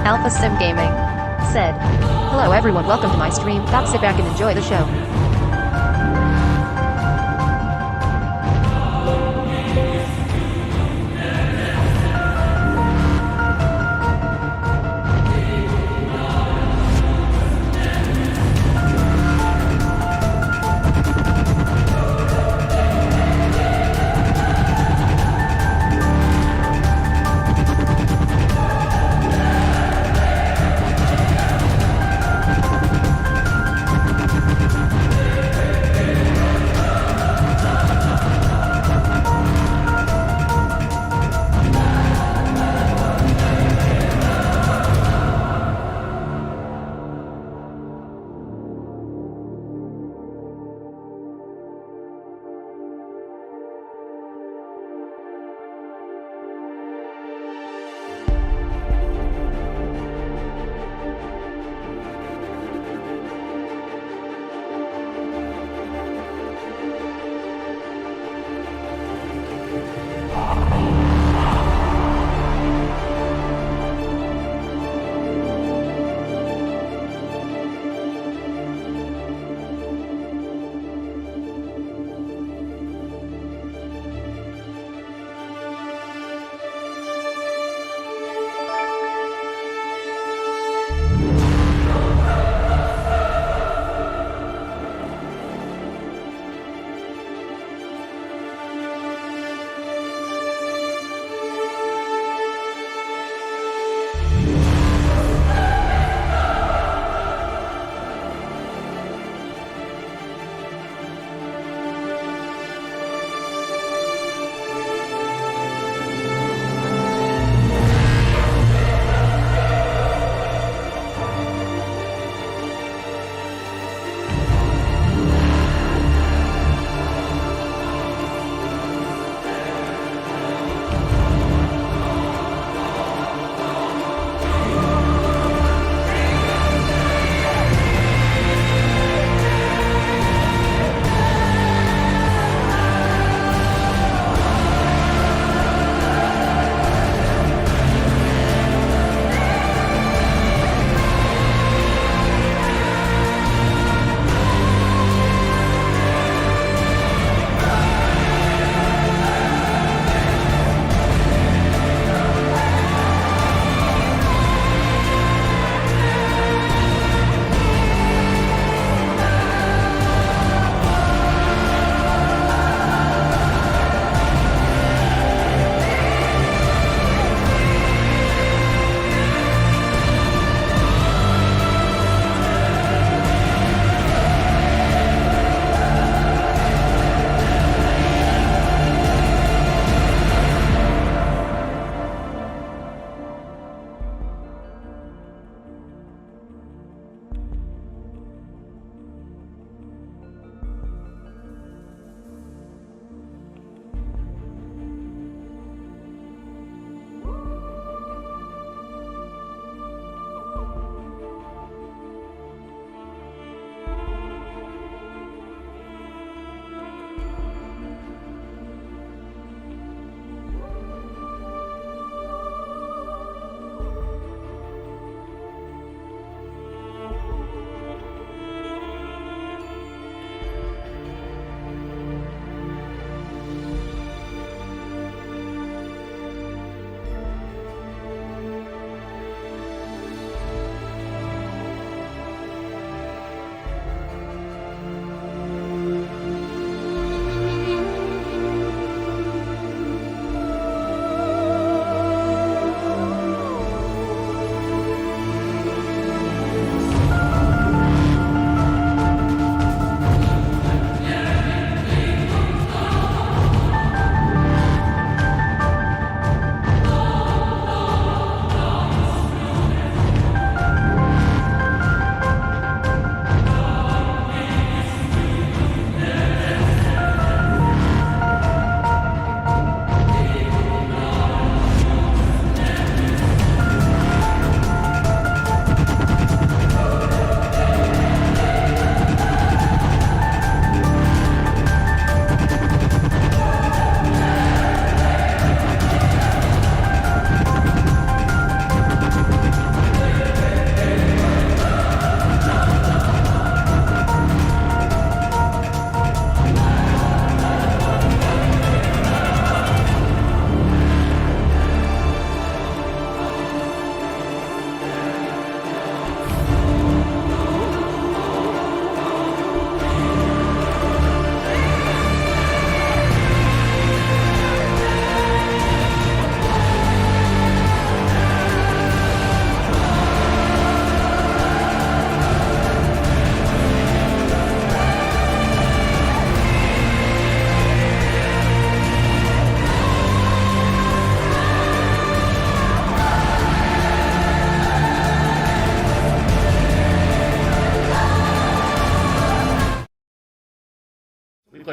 Alpha Sim Gaming said, "Hello everyone, welcome to my stream. Sit back and enjoy the show."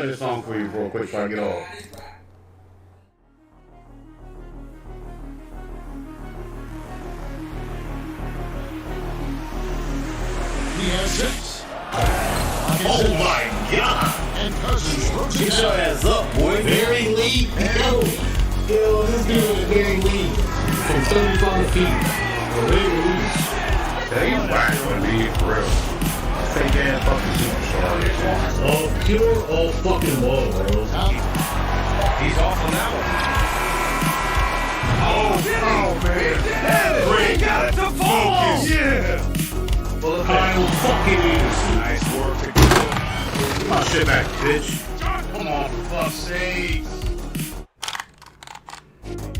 play this song for you real quick so I get off. He has 6. Oh my God! And Cousins throws Get it your down. ass up, boy. Very lead. Yo, this dude is very lead. From 35 feet. Very lead. That ain't whack for me, for real. Fake ass fucking superstar. All pure, all fucking low, bro. He's off on that one. Oh, man. He got it to fall. Yeah. Kyle fucking Anderson. Nice work to Get my shit back, bitch. Come on, for fuck's sake.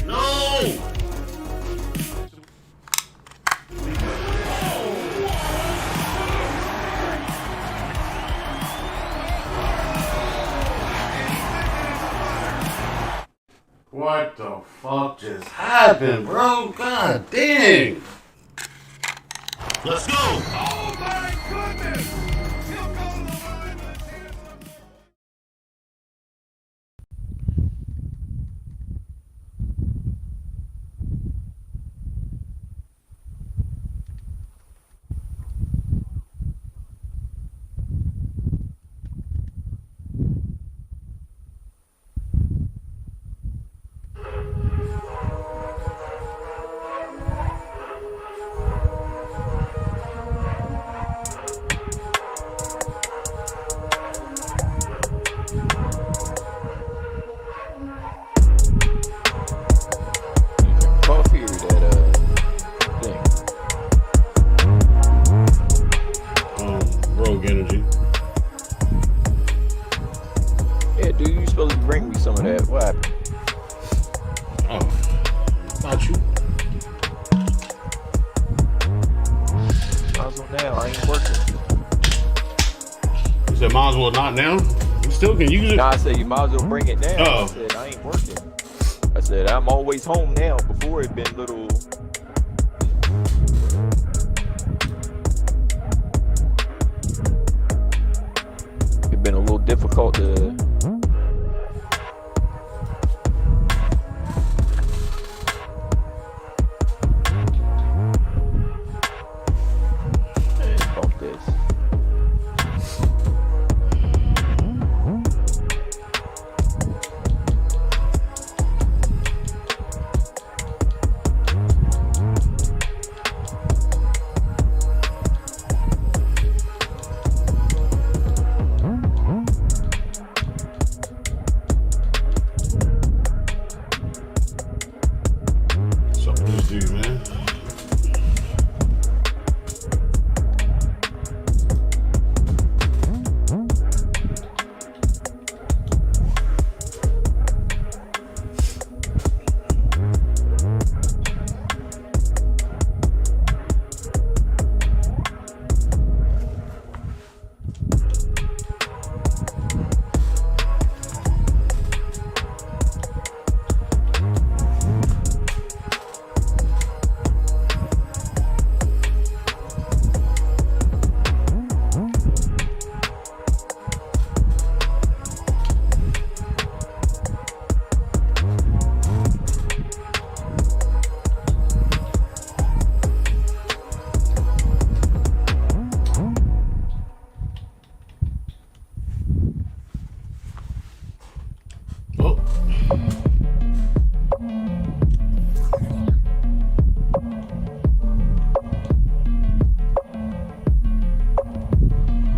No! What the fuck just happened, bro? God dang! Let's go! Oh my goodness! He'll go to the line with his hands up. Coffee or that thing? Rogue Energy. Yeah, dude, you supposed to bring me some of that. What happened? Oh. About you. Might as well now. I ain't working. You said might as well not now? You still can use it. Nah, I said you might as well bring it now. Oh. I said I ain't working. I said I'm always home now. Before it been little. It been a little difficult to. Bump this. What's up with this dude, man? Oh.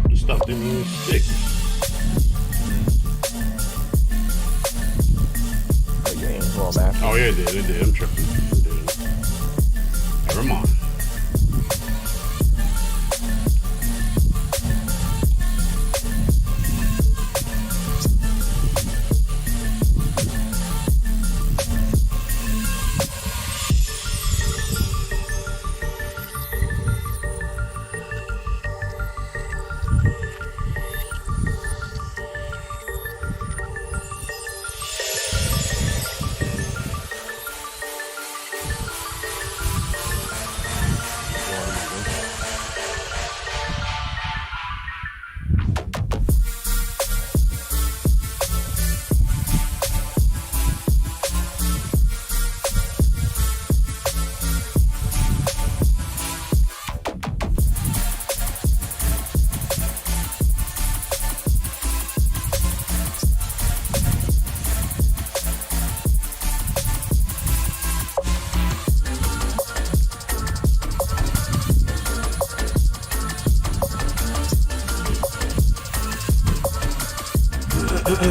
This stuff didn't even stick. Oh, you ain't going back. Oh yeah, it did. I'm tripping. It did. Never mind. Welcome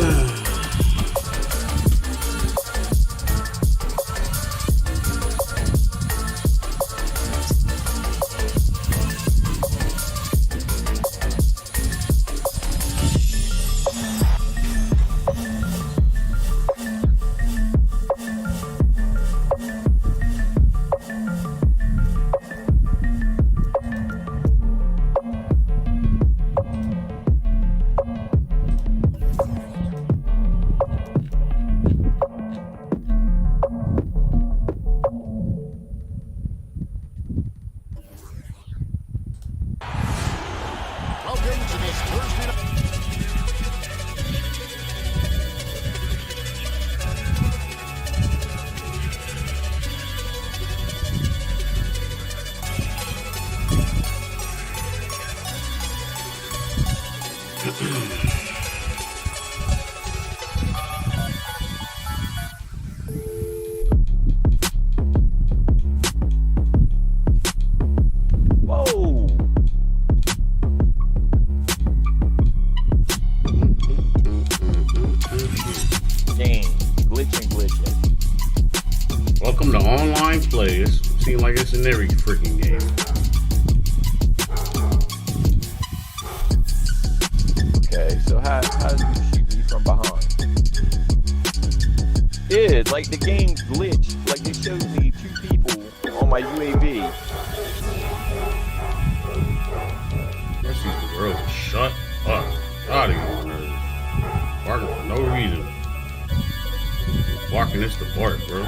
to this Thursday night. Whoa. Game. Glitching. Welcome to online play. It seems like it's in every freaking game. Okay, so how do you shoot me from behind? Yeah, like the game glitched. Like it showed me 2 people on my UAV. Let's see the girl. Shut up. Out of here, nerd. Barking for no reason. Barking this to bark, bro.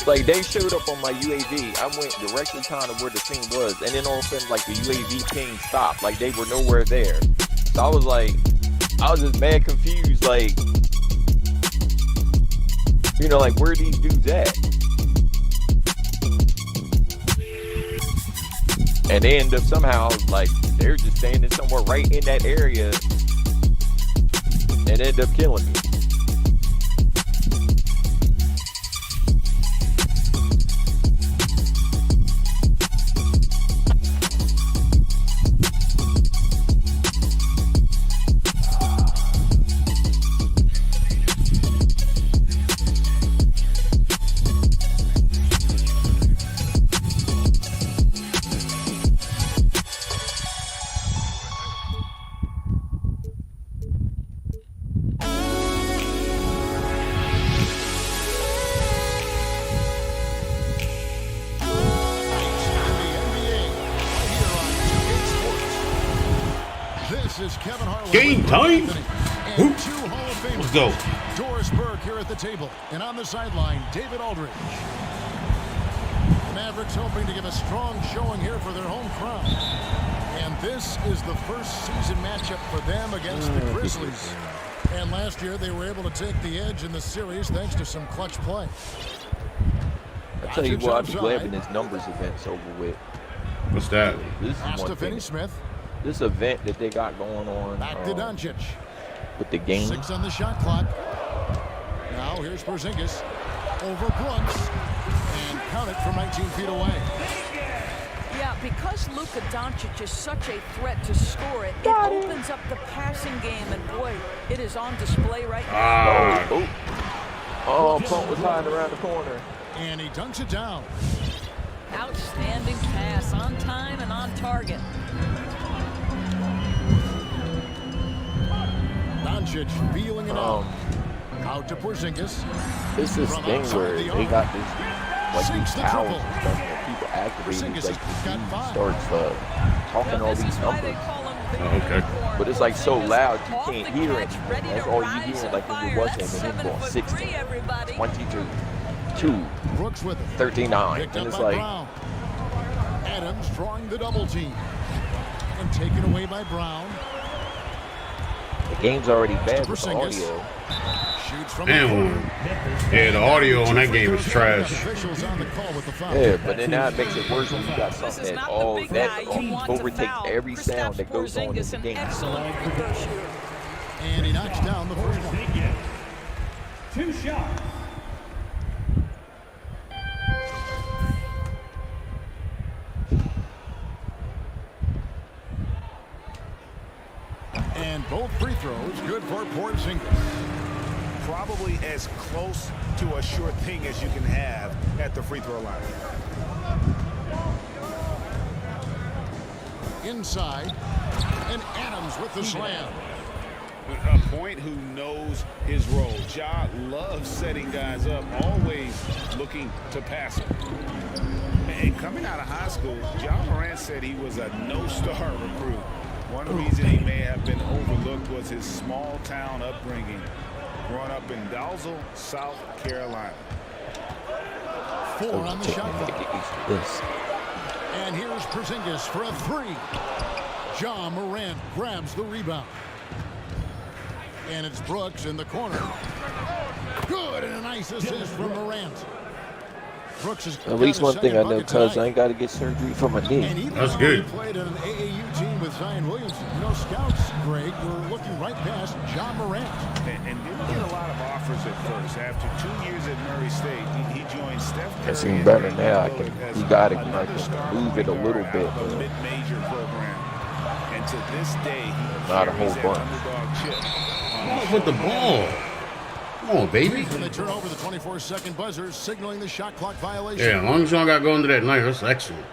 Like they showed up on my UAV. I went directly kind of where the thing was, and then all of a sudden, like the UAV ping stopped. Like they were nowhere there. So I was just mad confused. Like, you know, like where are these dudes at? And they end up somehow like they're just standing somewhere right in that area, and end up killing me. Game time. And 2 Hall of Famers. Let's go. Doris Burke here at the table, and on the sideline, David Aldridge. The Mavericks hoping to give a strong showing here for their home crowd. And this is the first season matchup for them against the Grizzlies. And last year, they were able to take the edge in the series thanks to some clutch play. I tell you what, I'd be glad when this numbers event's over with. What's that? This is Pass one to thing. Finney-Smith. This event that they got going on Back to Doncic. with the game. 6 on the shot clock. Now here's Porzingis. Over Brooks. And count it from 19 feet away. Yeah, because Luka Doncic is such a threat to score it, it opens up the passing game, and boy, it is on display right now. Pump was hiding around the corner. And he dunks it down. Outstanding pass, on time and on target. Doncic feeling it out. Out to Porzingis. It's this From thing outside where the they arc. got this, like Sinks these the towers triple. and stuff, and people activate Porzingis these, like has got the 5. starts talking all This these is why they numbers. call him Oh, okay. But it's like so loud you Off can't the hear catch, it. ready That's to all you rise hear, and like when fire. you're watching That's and then 7 going foot 16, 3, everybody. 22, 2, Brooks with it. 39. Picked And up it's by like, Brown. Adams drawing the double team. And taken away by Brown. the game's already bad with the Porzingis. audio. Shoots from the Damn. corner. Yeah, the audio on that game is trash. Officials on the call with the foul. Yeah, but then now it makes it worse when you got This something is that not all the big that guy you want to overtakes foul. every sound that goes on in Porzingis, the an game. excellent free throw shooter. And he knocks down the first one. 2 shots. good for Porzingis. Probably as close to a sure thing as you can have at the free throw line. Inside, and Adams with the slam. A point who knows his role. Ja loves setting guys up, always looking to pass him. And coming out of high school, Ja Morant said he was a no-star recruit. One reason he may have been overlooked was his small-town upbringing, growing up in Dalzell, South Carolina. 4 on the shot clock. And here's Porzingis for a 3. Ja Morant grabs the rebound. And it's Brooks in the corner. Good, and a nice assist from Morant. Brooks has at least one thing I know, cuz I ain't got to get surgery for my knee. That's good. He played on an AAU team with Zion Williamson. You know, scouts, Greg, were looking right past Ja Morant. And didn't get a lot of offers at first. After 2 years at Murray State, he joined Steph Curry. It's even better now. You got to move it a little bit. A mid-major program. And to this day, he not a whole carries that bunch. underdog chip. With the ball. Come on, baby. When they turn over the 24-second buzzer, signaling the shot clock violation. Yeah, as long as y'all got going to that night, that's excellent.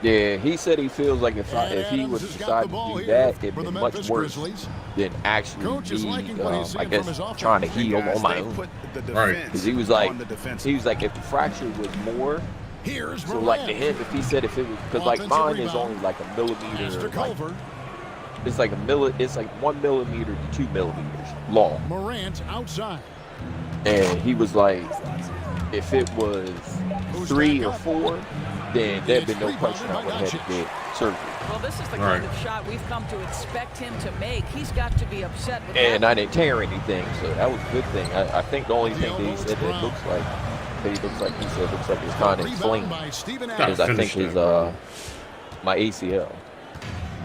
Yeah, he said he feels like if he would decide to do that, it'd be much worse than actually be, I guess, trying to heal on my own. Right. Because he was like, if the fracture was more, so like to him, if he said if it was, because like mine is only like a millimeter, like, it's like 1 millimeter to 2 millimeters long. Morant outside. And he was like, if it was 3 or 4, then there'd be no question I would have had to get surgery. Well, this is the kind of shot we've come to expect him to make. He's got to be upset with and that. I didn't tear anything, so that was a good thing. I think the only thing that he said that looks like it's kind of inflamed, because I think his my ACL.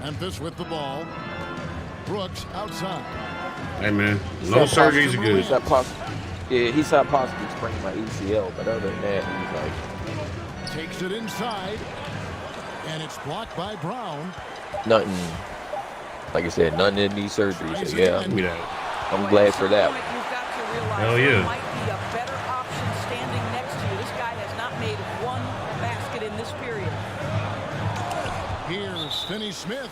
Memphis with the ball. Brooks outside. Hey man, no surgeries are good. He said possibly spraining my ACL, but other than that, he's like, takes it inside, and it's blocked by Brown. Nothing. Like I said, nothing in these surgeries. So yeah, I'm glad for that. Hell yeah. Might be a better option standing next to you. This guy has not made one basket in this period. Here's Finney Smith.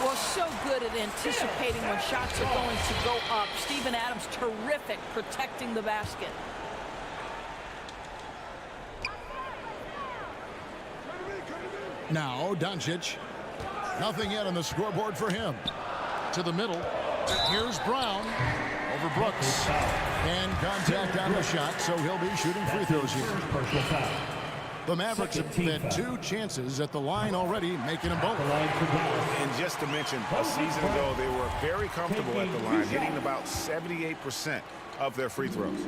Well, so good at anticipating when shots are going to go up. Steven Adams, terrific protecting the basket. Now Doncic. Nothing yet on the scoreboard for him. To the middle. Here's Brown over Brooks. And contact on the shot, so he'll be shooting free throws here. The Mavericks have had 2 chances at the line already, making them both. And just to mention, a season ago, they were very comfortable at the line, hitting about 78% of their free throws.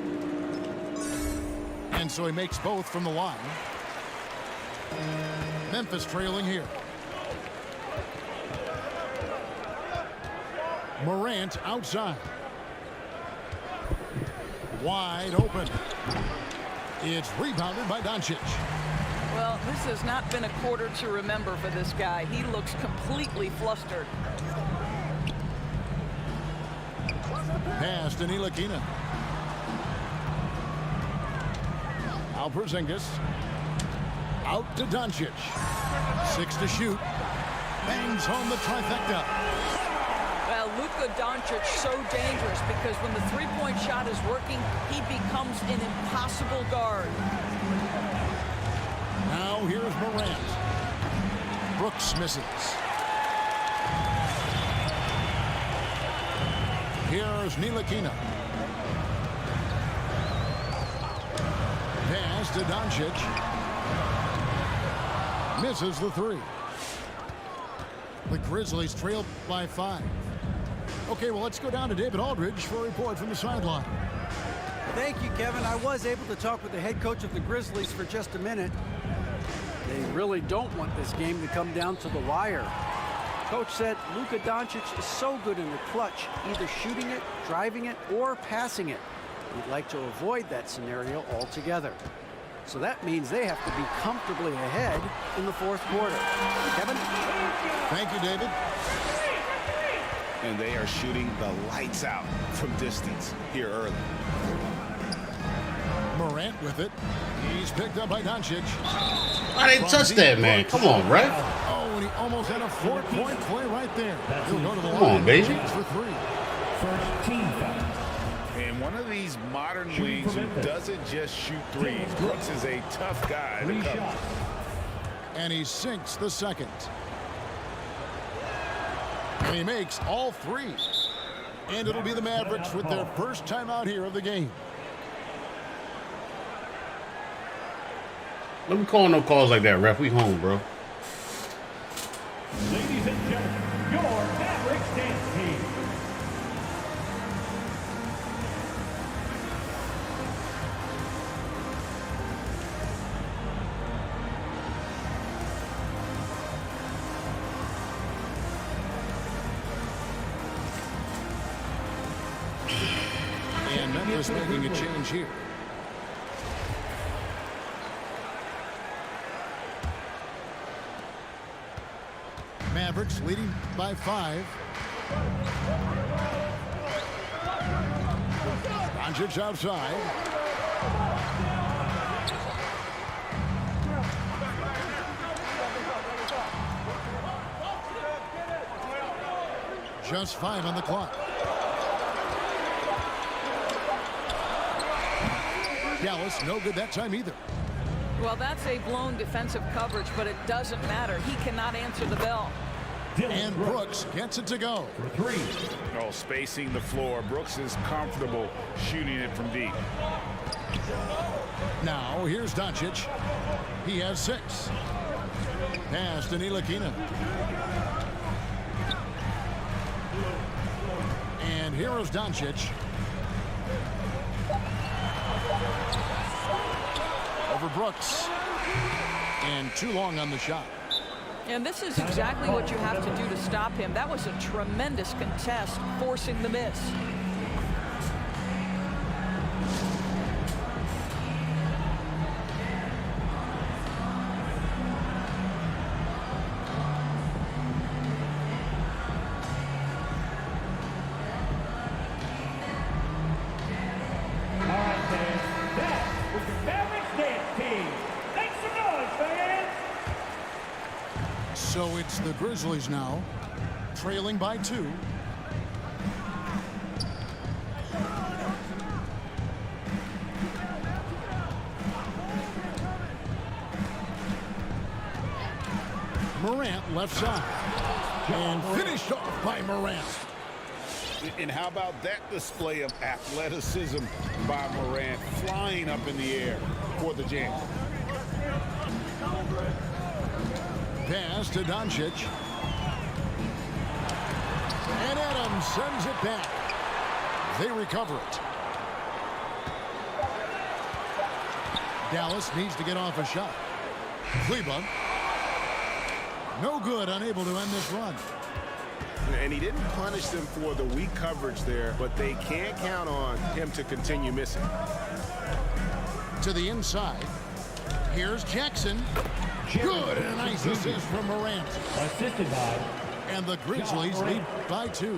And so he makes both from the line. Memphis trailing here. Morant outside. Wide open. It's rebounded by Doncic. Well, this has not been a quarter to remember for this guy. He looks completely flustered. Pass to Ntilikina. Porzingis. Out to Doncic. 6 to shoot. Bangs home the trifecta. Well, Luka Doncic so dangerous because when the three-point shot is working, he becomes an impossible guard. Now here's Morant. Brooks misses. Here's Ntilikina. Pass to Doncic. Misses the 3. The Grizzlies trail by 5. Okay, well, let's go down to David Aldridge for a report from the sideline. Thank you, Kevin. I was able to talk with the head coach of the Grizzlies for just a minute. They really don't want this game to come down to the wire. Coach said Luka Doncic is so good in the clutch, either shooting it, driving it, or passing it. We'd like to avoid that scenario altogether. So that means they have to be comfortably ahead in the 4th quarter. Kevin? Thank you, David. And they are shooting the lights out from distance here early. Morant with it. He's picked up by Doncic. I didn't touch that, man. Come on, ref. Oh, and he almost had a 4-point play right there. He'll go to the Come on, baby. for 3. First team foul. And one of these modern wings who doesn't just shoot threes. Brooks is a tough guy to cover. And he sinks the second. And he makes all 3. And it'll be the Mavericks with their first timeout here of the game. Let me call no calls like that, ref. We home, bro. Ladies and gentlemen, your Mavericks dance team. And Memphis making a change here. Mavericks leading by 5. Doncic outside. Just 5 on the clock. Dallas, no good that time either. Well, that's a blown defensive coverage, but it doesn't matter. He cannot answer the bell. And Brooks gets it to go. For 3. Oh, spacing the floor. Brooks is comfortable shooting it from deep. Now, here's Doncic. He has 6. Pass to Ntilikina. And here is Doncic. Over Brooks. And too long on the shot. And this is exactly what you have to do to stop him. That was a tremendous contest, forcing the miss. All right, fans. That was the Mavericks dance team. Make some noise, fans. So it's the Grizzlies now, trailing by 2. Morant left side. And finished off by Morant. And how about that display of athleticism by Morant, flying up in the air for the jam. Pass to Doncic. And Adams sends it back. They recover it. Dallas needs to get off a shot. Kleba. No good, unable to end this run. And he didn't punish them for the weak coverage there, but they can't count on him to continue missing. To the inside. Here's Jackson. Good, and a nice assist from Morant. Assisted by. And the Grizzlies lead by 2.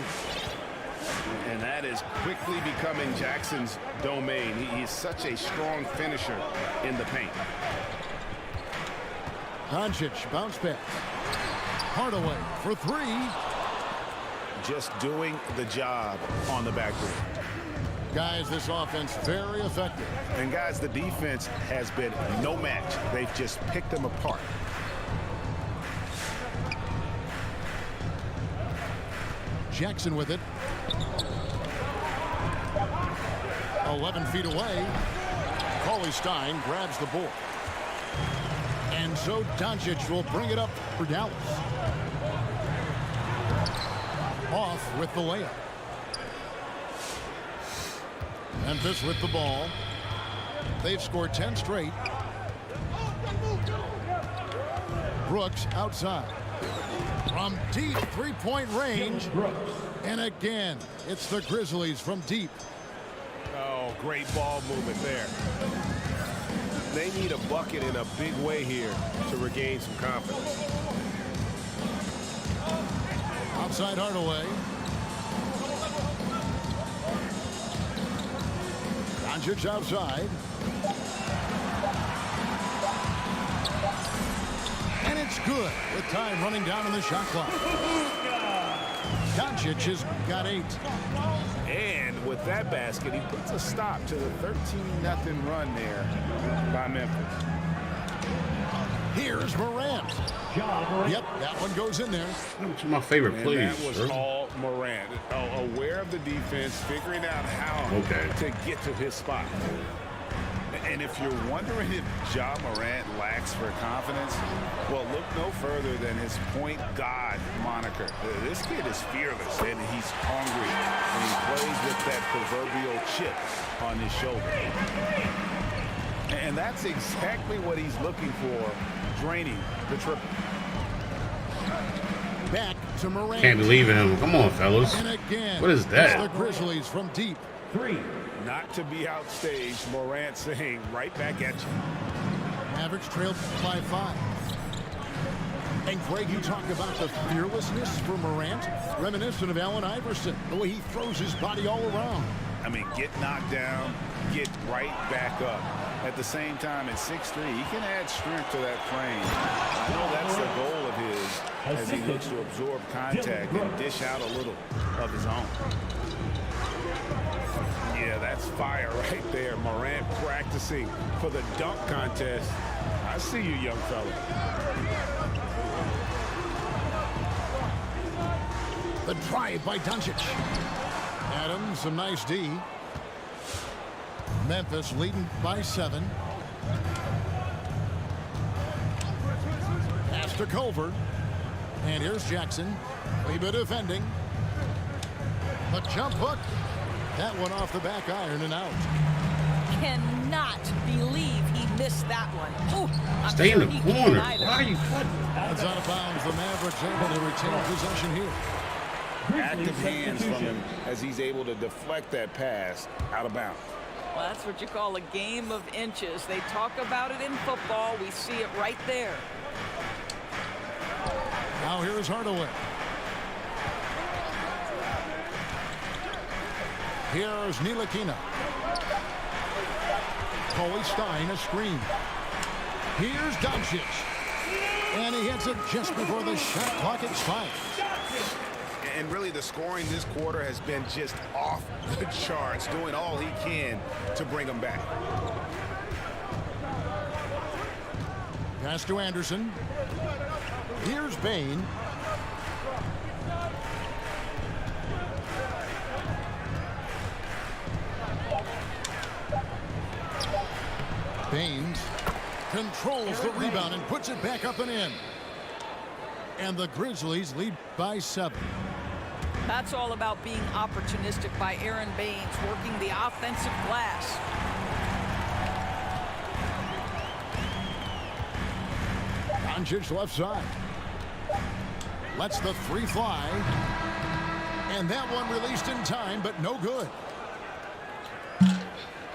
And that is quickly becoming Jackson's domain. He is such a strong finisher in the paint. Doncic bounce pass. Hardaway for 3. Just doing the job on the backboard. Guys, this offense very effective. And guys, the defense has been no match. They've just picked them apart. Jackson with it. 11 feet away. Cauley-Stein grabs the ball. And so Doncic will bring it up for Dallas. Off with the layup. Memphis with the ball. They've scored 10 straight. Brooks outside. From deep three-point range. And again, it's the Grizzlies from deep. Oh, great ball movement there. They need a bucket in a big way here to regain some confidence. Outside Hardaway. Doncic outside. And it's good with time running down on the shot clock. Doncic has got 8. And with that basket, he puts a stop to the 13-0 run there by Memphis. Here's Morant. Yep, that one goes in there. That's my favorite And plays. that was all Morant. Aware of the defense, figuring out how to get to his spot. And if you're wondering if Ja Morant lacks for confidence, well, look no further than his point God moniker. This kid is fearless, and he's hungry, and he plays with that proverbial chip on his shoulder. And that's exactly what he's looking for, draining the triple. Back to Morant. Can't believe in him. Come on, fellas. And again, What is that? it's the Grizzlies from deep. 3. Not to be outstaged, Morant saying right back at you. Mavericks trailed by 5. And Greg, you talk about the fearlessness for Morant, reminiscent of Allen Iverson, the way he throws his body all around. I mean, get knocked down, get right back up. At the same time, at 6'3", he can add strength to that frame. I know that's the goal of his as he looks to absorb contact and dish out a little of his own. Yeah, that's fire right there. Morant practicing for the dunk contest. I see you, young fella. The drive by Doncic. Adams, some nice D. Memphis leading by 7. Pass to Culver. And here's Jackson. Leba defending. The jump hook. That one off the back iron and out. Cannot believe he missed that one. Ooh, Stay in the corner. Why are you cutting? That's out of bounds. The Mavericks able to retain possession here. Active hands from him as he's able to deflect that pass out of bounds. Well, that's what you call a game of inches. They talk about it in football. We see it right there. Now here's Hardaway. Here's Ntilikina. Coley Stein, a screen. Here's Doncic. And he hits it just before the shot clock expires. And really the scoring this quarter has been just off the charts, doing all he can to bring them back. Pass to Anderson. Here's Bain. Baines controls the rebound and puts it back up and in. And the Grizzlies lead by 7. That's all about being opportunistic by Aaron Baines, working the offensive glass. Doncic left side. Lets the 3 fly. And that one released in time, but no good.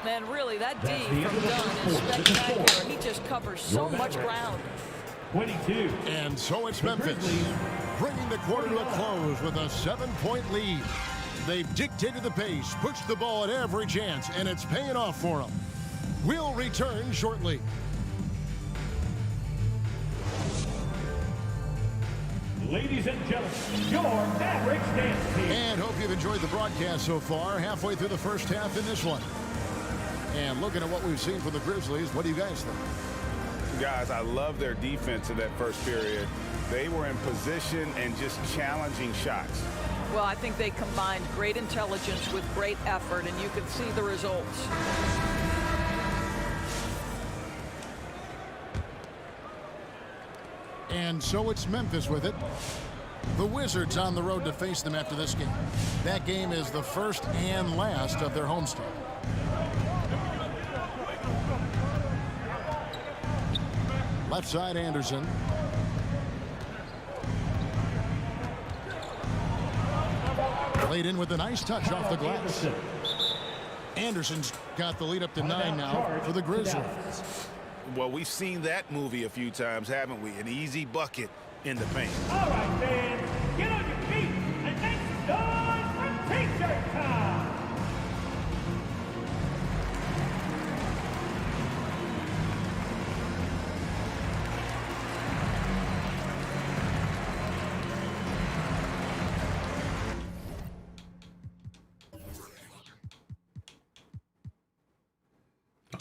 And really, that D from Dunn is spectacular. He just covers so much ground. 22. And so it's Memphis, bringing the quarter to a close with a 7-point lead. They've dictated the pace, pushed the ball at every chance, and it's paying off for them. We'll return shortly. Ladies and gentlemen, your Mavericks dance team. And hope you've enjoyed the broadcast so far. Halfway through the first half in this one. And looking at what we've seen from the Grizzlies, what do you guys think? Guys, I love their defense in that first period. They were in position and just challenging shots. Well, I think they combined great intelligence with great effort, and you can see the results. And so it's Memphis with it. The Wizards on the road to face them after this game. That game is the first and last of their homestand. Left side, Anderson. Played in with a nice touch off the glass. Anderson's got the lead up to 9 now for the Grizzlies. Well, we've seen that movie a few times, haven't we? An easy bucket in the paint. All right, fans, get on your feet and make some noise for T-shirt time.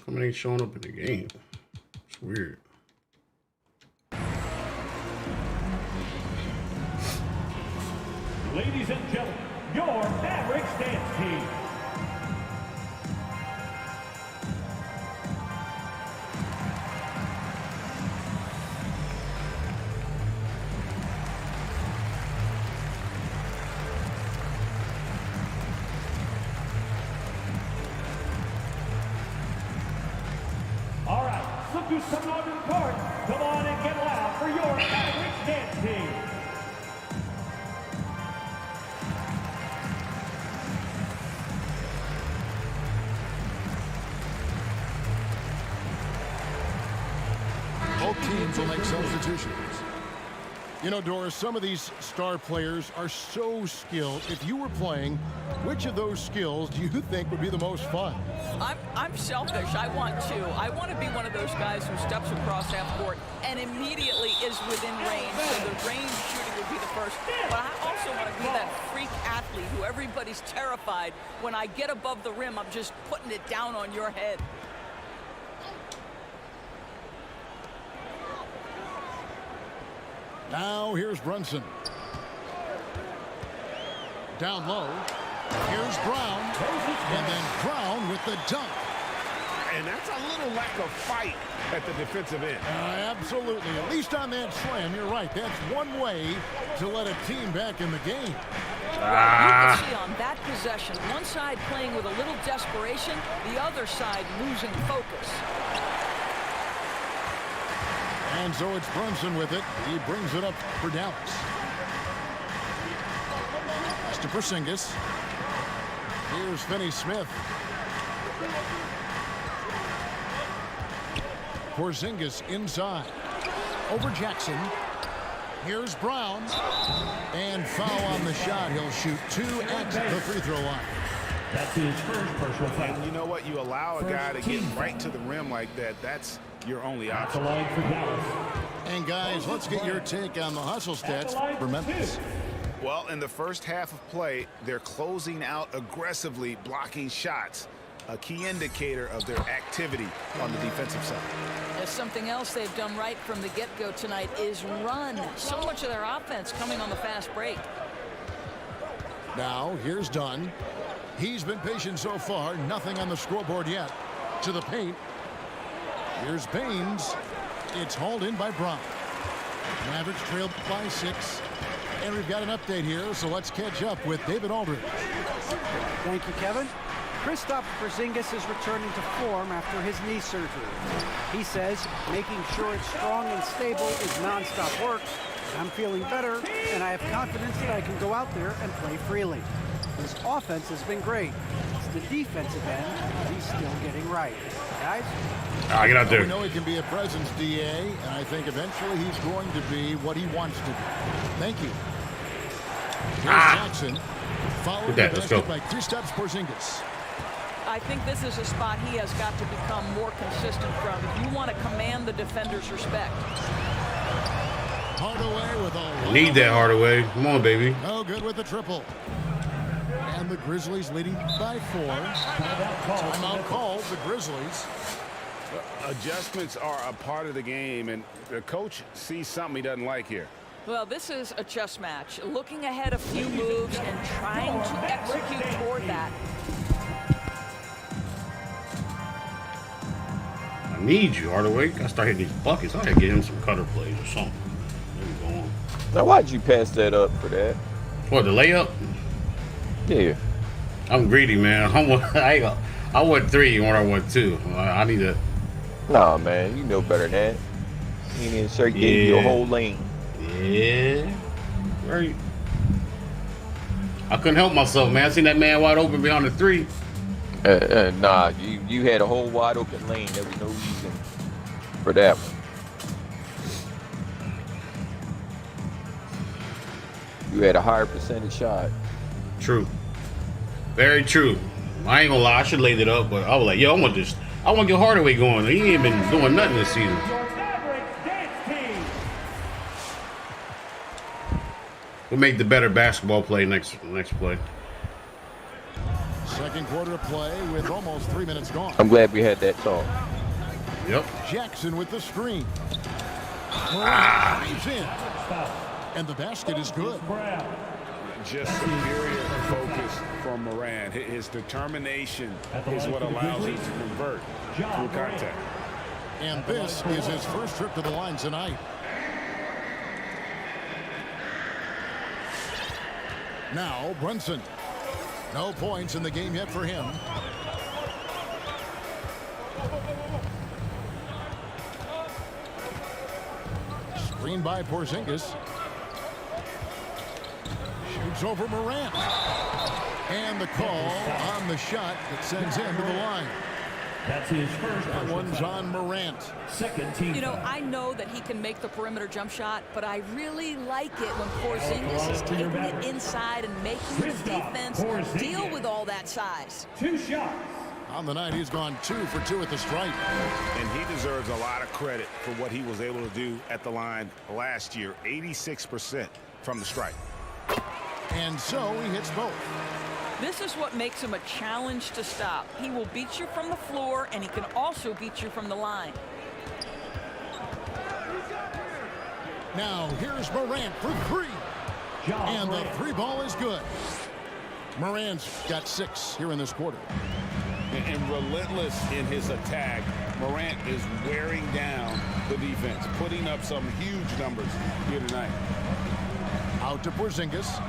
come ain't showing up in the game? It's weird. Ladies and gentlemen, your Mavericks dance team. All right, look who's coming onto the court. Come on and get loud for your Mavericks dance team. Both teams will make substitutions. You know, Doris, some of these star players are so skilled. If you were playing, which of those skills do you think would be the most fun? I'm selfish. I want to be one of those guys who steps across half court and immediately is within range. So the range shooting would be the first. But I also want to be that freak athlete who everybody's terrified. When I get above the rim, I'm just putting it down on your head. Now here's Brunson. Down low. Here's Brown. And then Brown with the dunk. And that's a little lack of fight at the defensive end. Absolutely. At least on that slam, you're right. That's one way to let a team back in the game. You can see on that possession, one side playing with a little desperation, the other side losing focus. And so it's Brunson with it. He brings it up for Dallas. It's to Porzingis. Here's Finney-Smith. Porzingis inside. Over Jackson. Here's Brown. And foul on the shot. He'll shoot 2 at the free throw line. That's his first personal foul. And you know what? You allow a guy to get right to the rim like that. That's your only option. And guys, let's get your take on the hustle stats for Memphis. Well, in the first half of play, they're closing out aggressively, blocking shots, a key indicator of their activity on the defensive side. There's something else they've done right from the get-go tonight is run. So much of their offense coming on the fast break. Now, here's Dunn. He's been patient so far. Nothing on the scoreboard yet. To the paint. Here's Baines. It's hauled in by Brown. Mavericks trailed by 6. And we've got an update here, so let's catch up with David Aldridge. Thank you, Kevin. Kristaps Porzingis is returning to form after his knee surgery. He says making sure it's strong and stable is nonstop work. I'm feeling better, and I have confidence that I can go out there and play freely. His offense has been great. It's the defensive end he's still getting right. Guys? Get out there. We know he can be a presence, DA, and I think eventually he's going to be what he wants to be. Thank you. Here's Jackson. Followed Let's go. by Kristaps Porzingis. I think this is a spot he has got to become more consistent from if you want to command the defender's respect. Hardaway with a Need that Hardaway. Come on, baby. No good with the triple. And the Grizzlies leading by 4. Timeout called the Grizzlies. Adjustments are a part of the game, and the coach sees something he doesn't like here. Well, this is a chess match. Looking ahead a few moves and trying to execute toward that. I need you, Hardaway. Gotta start hitting these buckets. I gotta get him some cutter plays or something. There we go. Now, why'd you pass that up for that? What, the layup? Yeah. I'm greedy, man. I want 3 or I want 2. I need to. Nah, man, you know better than that. He didn't sure gave you a whole lane. Yeah. Right. I couldn't help myself, man. I seen that man wide open behind the 3. Nah, you had a whole wide open lane. There was no reason for that one. You had a higher percentage shot. True. Very true. I ain't gonna lie. I should have laid it up, but I was like, yo, I want to get Hardaway going. He ain't been doing nothing this season. We'll make the better basketball play next play. Second quarter play with almost 3 minutes gone. I'm glad we had that talk. Yep. Jackson with the screen. He's in. And the basket is good. Just superior focus from Morant. His determination is what allows him to convert through contact. And this is his first trip to the line tonight. Now Brunson. No points in the game yet for him. Screen by Porzingis. Shoots over Morant. And the call on the shot that sends him to the line. That's his first. That one's on Morant. Second team. You know, I know that he can make the perimeter jump shot, but I really like it when Porzingis is taking it inside and making the defense deal with all that size. 2 shots. On the night, he's gone 2 for 2 at the stripe. And he deserves a lot of credit for what he was able to do at the line last year. 86% from the stripe. And so he hits both. This is what makes him a challenge to stop. He will beat you from the floor, and he can also beat you from the line. Now here's Morant for 3. And the 3 ball is good. Morant's got 6 here in this quarter. And relentless in his attack, Morant is wearing down the defense, putting up some huge numbers here tonight. Out to Porzingis.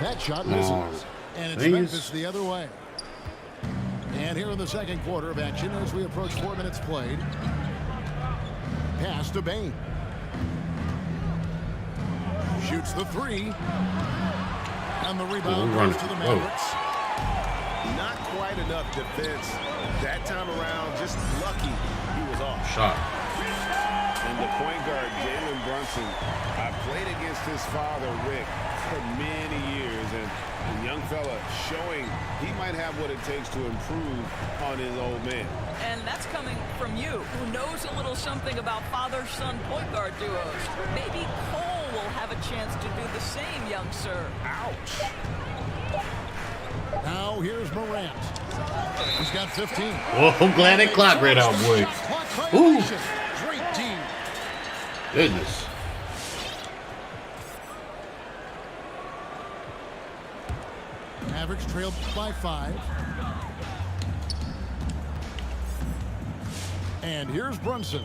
That shot misses. And it's Memphis the other way. And here in the second quarter of action as we approach 4 minutes played. Pass to Bain. Shoots the 3. And the rebound goes to the Mavericks. Not quite enough defense that time around. Just lucky he was off. Shot. And the point guard, Jalen Brunson, I played against his father, Rick, for many years. And the young fella showing he might have what it takes to improve on his old man. And that's coming from you, who knows a little something about father-son point guard duos. Maybe Cole will have a chance to do the same, young sir. Ouch. Now here's Morant. He's got 15. Oh, I'm glad that clock ran out, boy. Ooh. Great team. Goodness. Mavericks trailed by 5. And here's Brunson.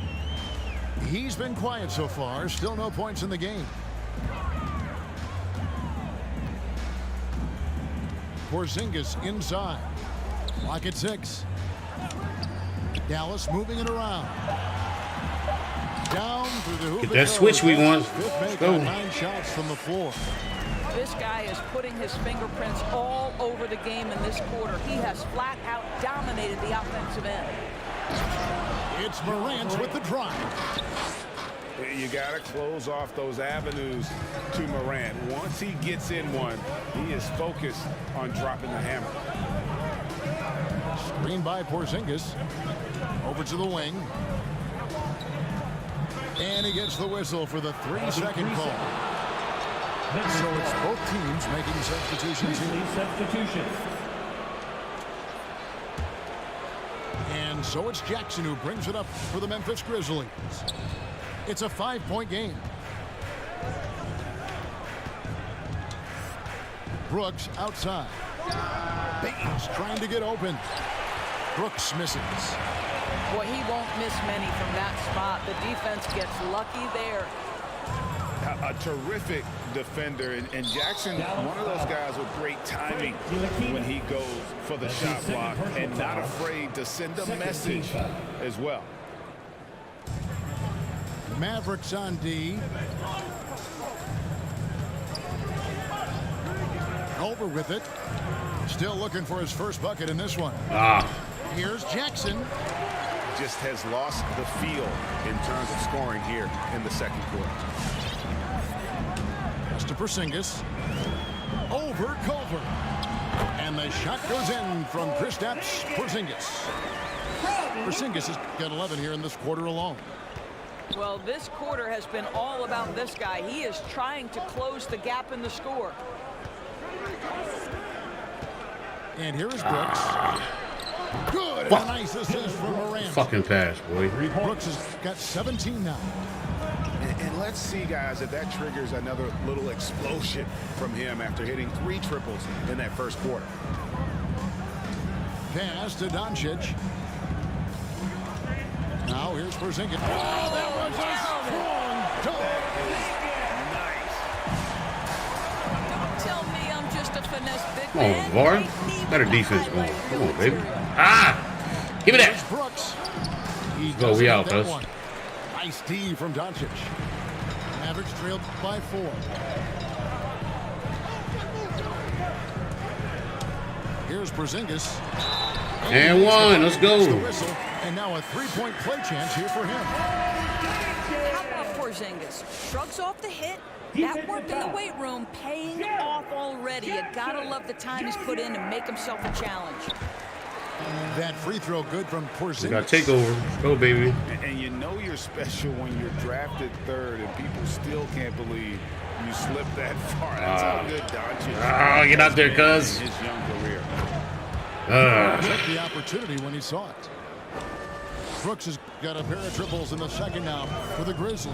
He's been quiet so far. Still no points in the game. Porzingis inside. Lock at 6. Dallas moving it around. Down through the hoop. Get that switch we want. Let's go. 9 shots from the floor. This guy is putting his fingerprints all over the game in this quarter. He has flat out dominated the offensive end. It's Morant with the drive. You got to close off those avenues to Morant. Once he gets in one, he is focused on dropping the hammer. Screen by Porzingis. Over to the wing. And he gets the whistle for the 3-second call. So it's both teams making substitutions here. Substitution. And so it's Jackson who brings it up for the Memphis Grizzlies. It's a 5-point game. Brooks outside. Baines trying to get open. Brooks misses. Boy, he won't miss many from that spot. The defense gets lucky there. A terrific defender, and Jackson, one of those guys with great timing when he goes for the shot block and not afraid to send a message as well. Mavericks on D. Over with it. Still looking for his first bucket in this one. Here's Jackson. Just has lost the feel in terms of scoring here in the second quarter. Pass to Porzingis. Over Culver. And the shot goes in from Kristaps Porzingis. Porzingis has got 11 here in this quarter alone. Well, this quarter has been all about this guy. He is trying to close the gap in the score. And here is Brooks. Good. And a nice assist from Morant. Fucking pass, boy. Brooks has got 17 now. And let's see, guys, if that triggers another little explosion from him after hitting 3 triples in that first quarter. Pass to Doncic. Now here's Porzingis. Oh, that was a strong dunk. Don't tell me I'm just a finesse big Come man. on, VAR. Make me Better with the defense going. highlight Come on, filter. baby. Ah! Give me Here's that. Brooks. He Go, doesn't we get out, that cuz. one. Nice D from Doncic. Mavericks trailed by 4. Here's Porzingis. And one. Let's Gets the go. whistle, and now a 3-point play chance here for him. How about Porzingis? Shrugs off the hit. That work in the weight room paying off already. You gotta love the time he's put in to make himself a challenge. That free throw good from Porzingis. We got takeover. Let's go, baby. And you know you're special when you're drafted 3rd and people still can't believe you slipped that far. That's how good Doncic Get out there, has cuz. been in his young career. Took the opportunity when he saw it. Brooks has got a pair of triples in the second now for the Grizzlies.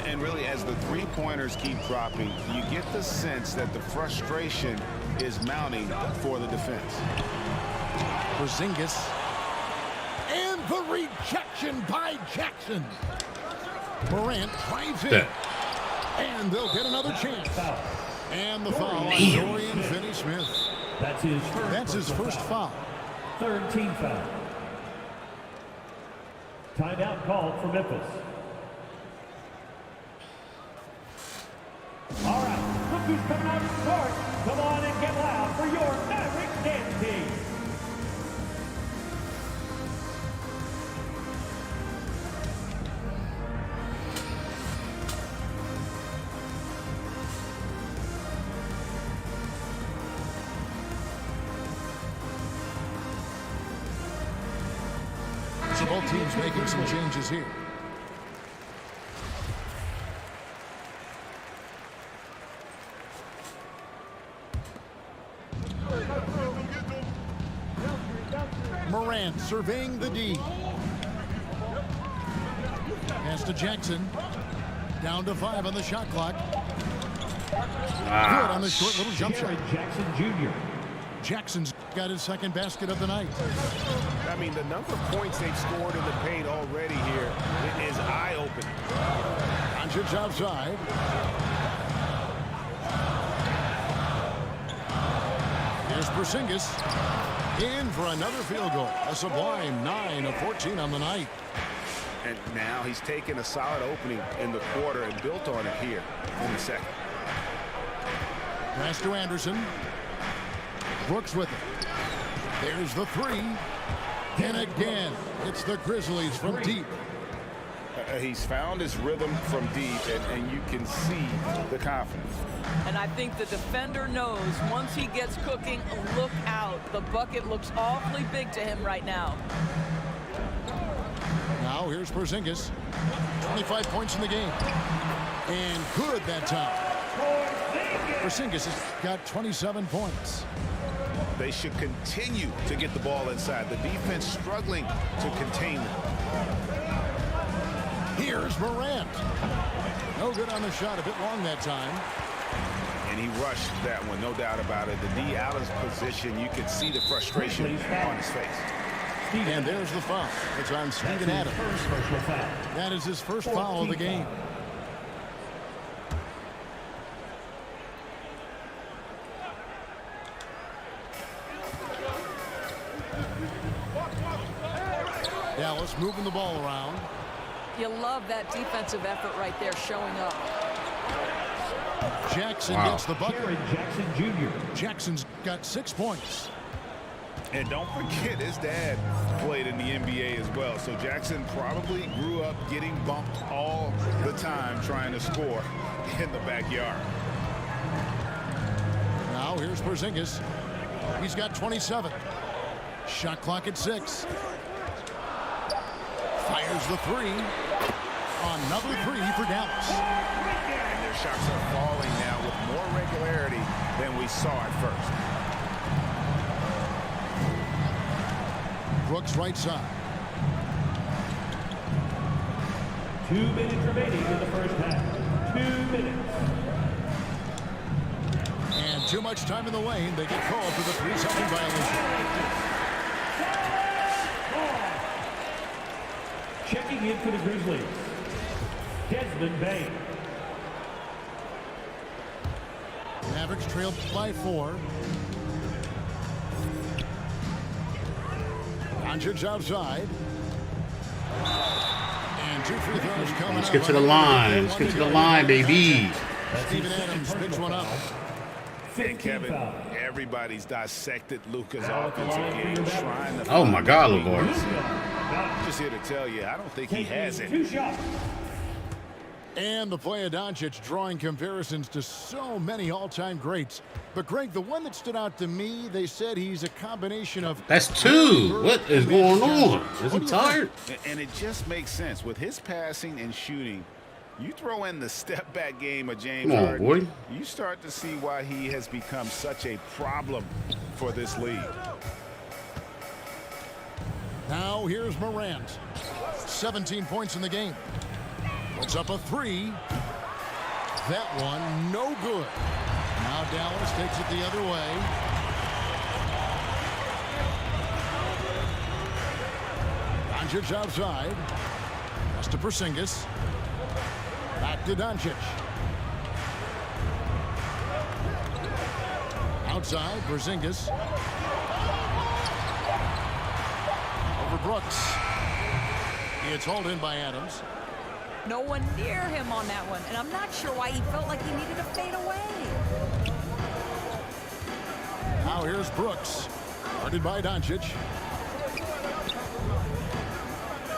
And really, as the 3-pointers keep dropping, you get the sense that the frustration is mounting for the defense. Porzingis. And the rejection by Jackson. Morant drives in. That. And they'll get another chance. And the foul on Dorian Finney-Smith. That's his first foul. 3rd team foul. Timeout called for Memphis. All right, look who's coming out to start. Come on and get loud for your Mavericks dance team. So both teams making some changes here. Morant surveying the D. Pass to Jackson. Down to 5 on the shot clock. Good on the short little jump shot. Jackson Jr. Jackson's got his second basket of the night. I mean, the number of points they've scored in the paint already here is eye-opening. Doncic outside. Here's Porzingis. In for another field goal. A sublime 9 of 14 on the night. And now he's taken a solid opening in the quarter and built on it here in the second. Pass to Anderson. Brooks with it. There's the 3. And again, it's the Grizzlies from deep. He's found his rhythm from deep, and you can see the confidence. And I think the defender knows once he gets cooking, look out. The bucket looks awfully big to him right now. Now here's Porzingis. 25 points in the game. And good that time. Porzingis has got 27 points. They should continue to get the ball inside. The defense struggling to contain them. Here's Morant. No good on the shot. A bit long that time. And he rushed that one, no doubt about it. The D out of his position. You can see the frustration on his face. And there's the foul. It's on Steven Adams. That is his first foul of the game. Dallas moving the ball around. You love that defensive effort right there showing up. Jackson gets the bucket. Jackson Jr. Jackson's got 6 points. And don't forget, his dad played in the NBA as well. So Jackson probably grew up getting bumped all the time trying to score in the backyard. Now here's Porzingis. He's got 27. Shot clock at 6. Fires the 3. Another three for Dallas. And their shots are falling now with more regularity than we saw at first. Brooks right side. 2 minutes remaining in the first half. 2 minutes. And too much time in the lane. They get called for the 3-second violation. Checking in for the Grizzlies, Desmond Bain. Mavericks trailed by 4. Doncic outside. And 2 free throws coming. Let's get to the line. Let's get to the line, baby. Steven Adams picks one up. And Kevin, everybody's dissected Luka's offensive game, trying to. Oh my God, LeVar. Just here to tell you, I don't think he has it. 2 shots. And the play of Doncic drawing comparisons to so many all-time greats. But Greg, the one that stood out to me, they said he's a combination of... That's 2. What is going on? Is he tired? And it just makes sense. With his passing and shooting, you throw in the step-back game of James Come on, Harden, boy. you start to see why he has become such a problem for this league. Now here's Morant. 17 points in the game. Puts up a 3. That one no good. Now Dallas takes it the other way. Doncic outside. Pass to Porzingis. Back to Doncic. Outside, Porzingis. Over Brooks. It's hauled in by Adams. No one near him on that one, and I'm not sure why he felt like he needed to fade away. Now here's Brooks. Guarded by Doncic.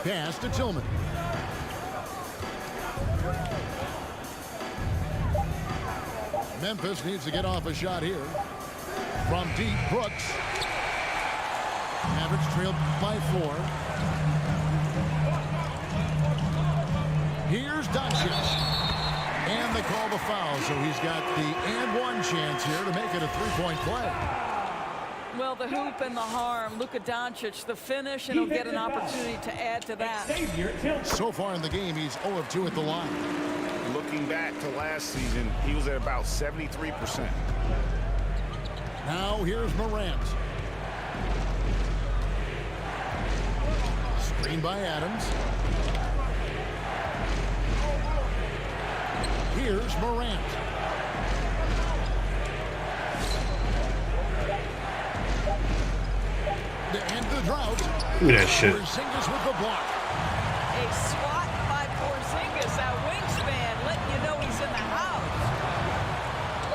Pass to Tillman. Memphis needs to get off a shot here. From deep, Brooks. Mavericks trailed by 4. Here's Doncic. And they call the foul, so he's got the and one chance here to make it a 3-point play. Well, the hoop and the harm. Luka Doncic, the finish, and he'll get an opportunity to add to that. So far in the game, he's 0 of 2 at the line. Looking back to last season, he was at about 73%. Now here's Morant. Screen by Adams. Here's Morant. The end of the drought. Look at that shit. Porzingis with the block. A swat by Porzingis, that wingspan, letting you know he's in the house.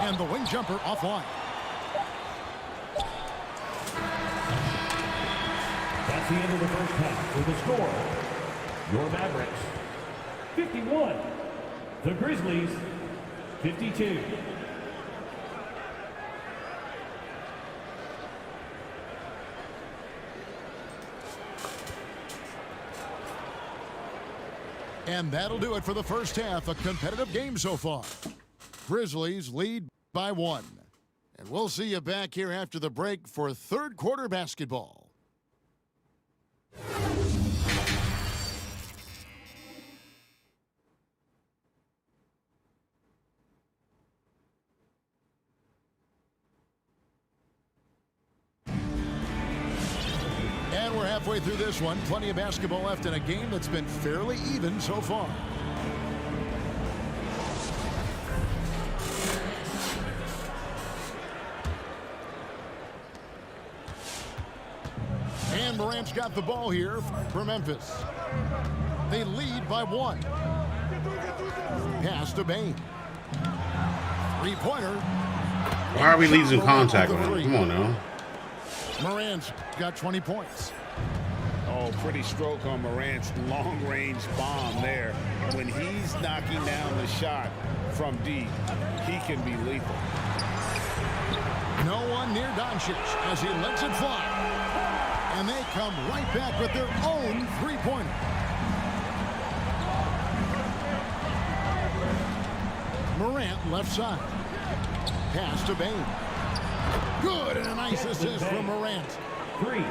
And the wing jumper offline. That's the end of the first half. With the score, your Mavericks 51, the Grizzlies 52. And that'll do it for the first half. A competitive game so far. Grizzlies lead by 1. And we'll see you back here after the break for third quarter basketball. And we're halfway through this one. Plenty of basketball left in a game that's been fairly even so far. And Morant's got the ball here for Memphis. They lead by 1. Pass to Bain. 3-pointer. Why are we losing contact with him? Come on now. Morant's got 20 points. Oh, pretty stroke on Morant's long-range bomb there. When he's knocking down the shot from deep, he can be lethal. No one near Doncic as he lets it fly. And they come right back with their own 3-pointer. Morant left side. Pass to Bain. Good, and a nice assist from Morant. 3.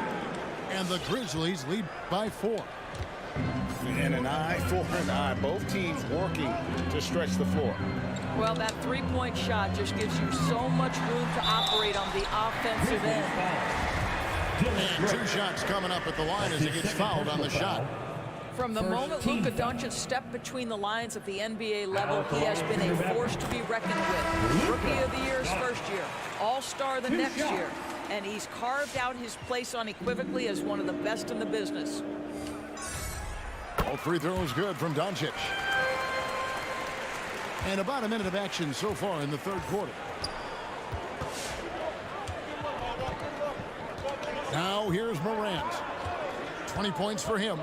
And the Grizzlies lead by 4. And an eye for an eye. Both teams working to stretch the floor. Well, that three-point shot just gives you so much room to operate on the offensive end. And 2 shots coming up at the line as he gets fouled on the shot. From the moment Luka Doncic stepped between the lines at the NBA level, he has been a force to be reckoned with. Rookie of the Year his first year, All-Star the next year, and he's carved out his place unequivocally as one of the best in the business. All free throws good from Doncic. And about a minute of action so far in the third quarter. Now here's Morant. 20 points for him.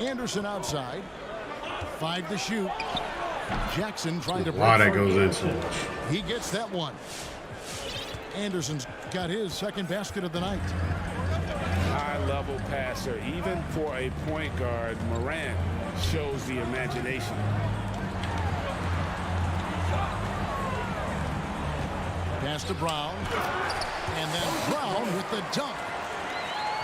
Anderson outside. 5 to shoot. Jackson trying to Wow, that break goes free. in. He gets that one. Anderson's got his second basket of the night. High-level passer. Even for a point guard, Morant shows the imagination. Pass to Brown. And then Brown with the dunk.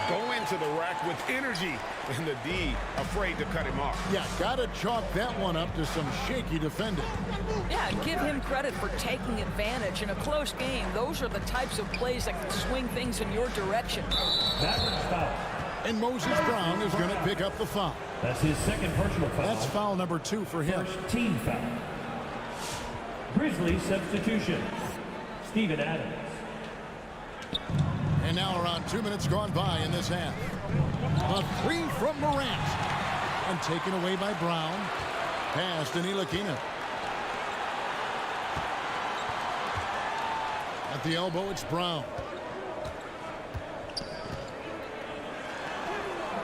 Go into the rack with energy, and the D afraid to cut him off. Yeah, got to chalk that one up to some shaky defending. Yeah, give him credit for taking advantage. In a close game, those are the types of plays that can swing things in your direction. Mavericks foul. And Moses Brown is going to pick up the foul. That's his second personal foul. That's foul number 2 for him. First team foul. Grizzlies substitution. Steven Adams. And now around 2 minutes gone by in this half. A 3 from Morant. And taken away by Brown. Pass to Ntilikina. At the elbow, it's Brown.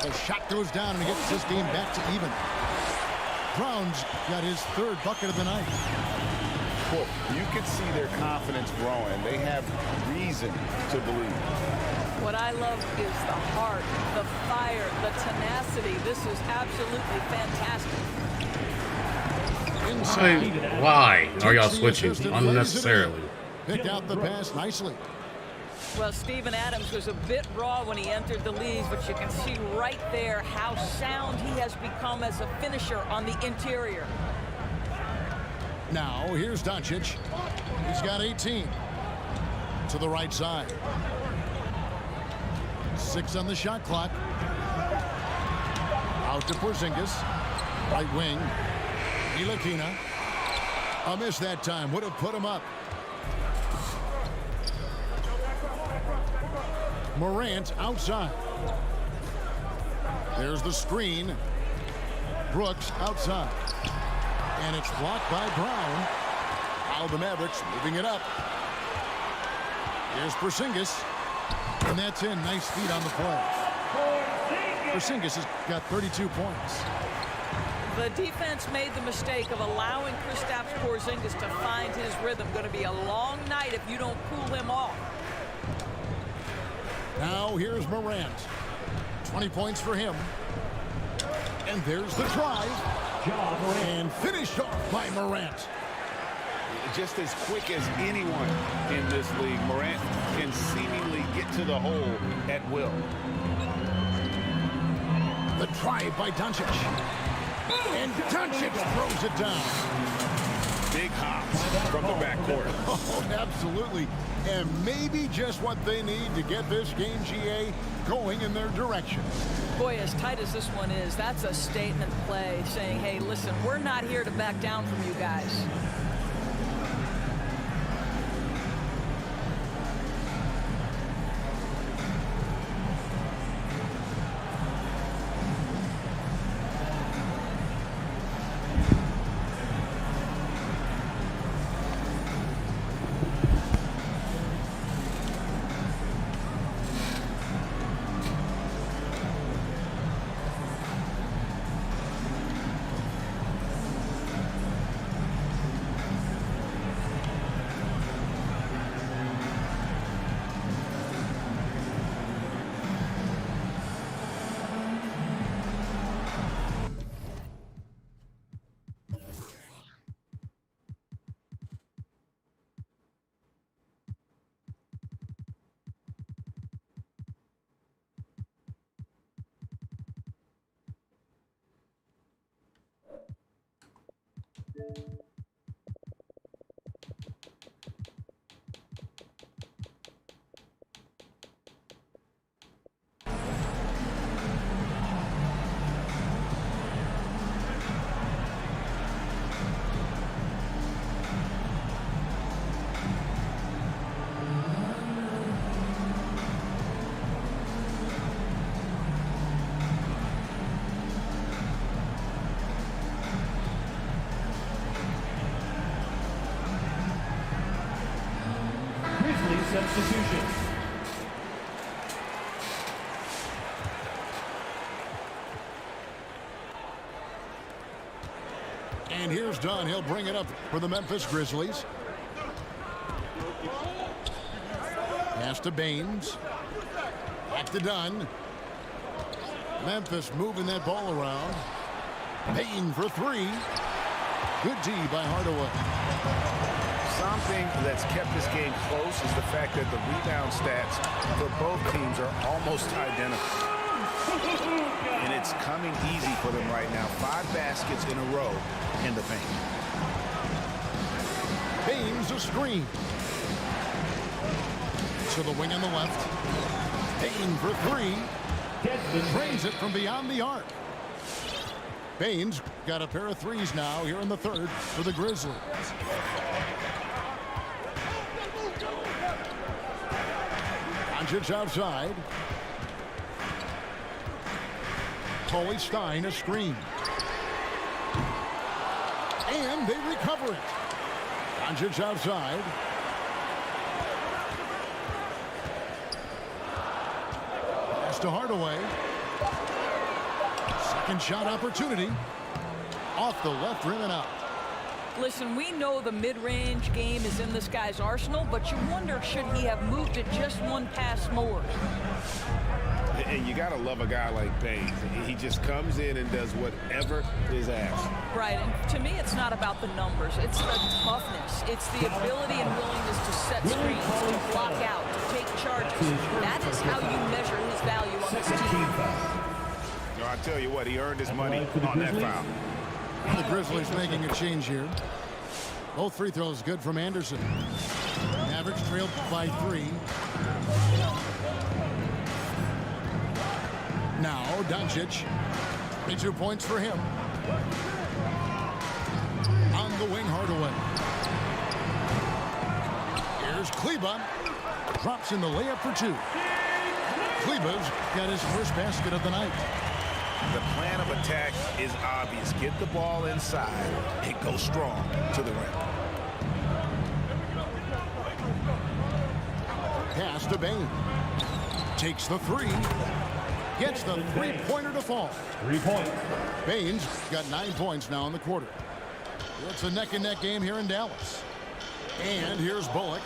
The shot goes down and he gets this game back to even. Brown's got his 3rd bucket of the night. Well, you can see their confidence growing. They have reason to believe. What I love is the heart, the fire, the tenacity. This is absolutely fantastic. Inside. Why are y'all Takes the switching assist and unnecessarily? lays it in. Picked out the pass nicely. Well, Steven Adams was a bit raw when he entered the league, but you can see right there how sound he has become as a finisher on the interior. Now, here's Doncic. He's got 18. To the right side. 6 on the shot clock. Out to Porzingis. Right wing. Ntilikina. A miss that time. Would have put him up. Morant outside. There's the screen. Brooks outside. And it's blocked by Brown. Now the Mavericks moving it up. Here's Porzingis. And that's in. Nice feed on the play. Porzingis has got 32 points. The defense made the mistake of allowing Kristaps Porzingis to find his rhythm. Going to be a long night if you don't cool him off. Now here's Morant. 20 points for him. And there's the drive. And finished off by Morant. Just as quick as anyone in this league, Morant can seemingly get to the hole at will. The drive by Doncic. And Doncic throws it down. Big hops from the backcourt. Oh, absolutely. And maybe just what they need to get this game, GA, going in their direction. Boy, as tight as this one is, that's a statement play saying, hey, listen, we're not here to back down from you guys. Grizzlies substitution. And here's Dunn. He'll bring it up for the Memphis Grizzlies. Pass to Baines. Back to Dunn. Memphis moving that ball around. Payton for three. Good D by Hardaway. Something that's kept this game close is the fact that the rebound stats for both teams are almost identical. And it's coming easy for them right now. 5 baskets in a row in the paint. Baines a screen. To the wing on the left. Payton for three. Drains it from beyond the arc. Baines got a pair of threes now here in the third for the Grizzlies. Doncic outside. Tully Stein a screen. And they recover it. Doncic outside. Pass to Hardaway. Second shot opportunity. Off the left rim and out. Listen, we know the mid-range game is in this guy's arsenal, but you wonder, should he have moved it just one pass more? And you got to love a guy like Baines. He just comes in and does whatever is asked. Right, and to me, it's not about the numbers. It's the toughness. It's the ability and willingness to set screens, to block out, to take charges. That is how you measure his value on this team. No, I tell you what, he earned his money on that foul. The Grizzlies making a change here. Both free throws good from Anderson. Mavericks trailed by 3. Now Doncic. 22 points for him. On the wing, Hardaway. Here's Kleba. Drops in the layup for 2. Kleba's got his first basket of the night. The plan of attack is obvious. Get the ball inside and go strong to the rim. Pass to Bain. Takes the 3. Gets the three-pointer to fall. 3 points. Baines got 9 points now in the quarter. It's a neck-and-neck game here in Dallas. And here's Bullock.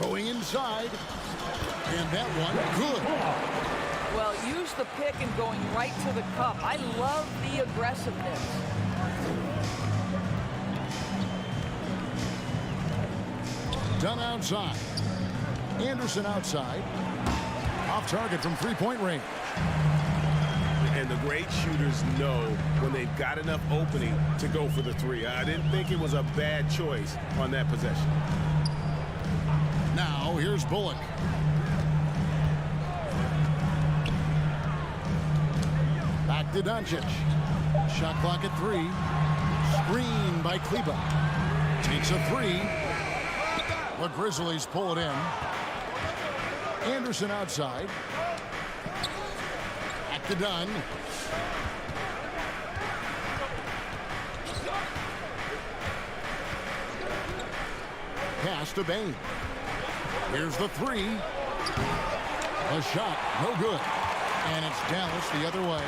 Going inside. And that one, good. Well, use the pick and going right to the cup. I love the aggressiveness. Dunn outside. Anderson outside. Off target from three-point range. And the great shooters know when they've got enough opening to go for the 3. I didn't think it was a bad choice on that possession. Now, here's Bullock. Back to Doncic. Shot clock at 3. Screen by Kleba. Takes a 3. The Grizzlies pull it in. Anderson outside. Back to Dunn. Pass to Bain. Here's the 3. A shot, no good. And it's Dallas the other way.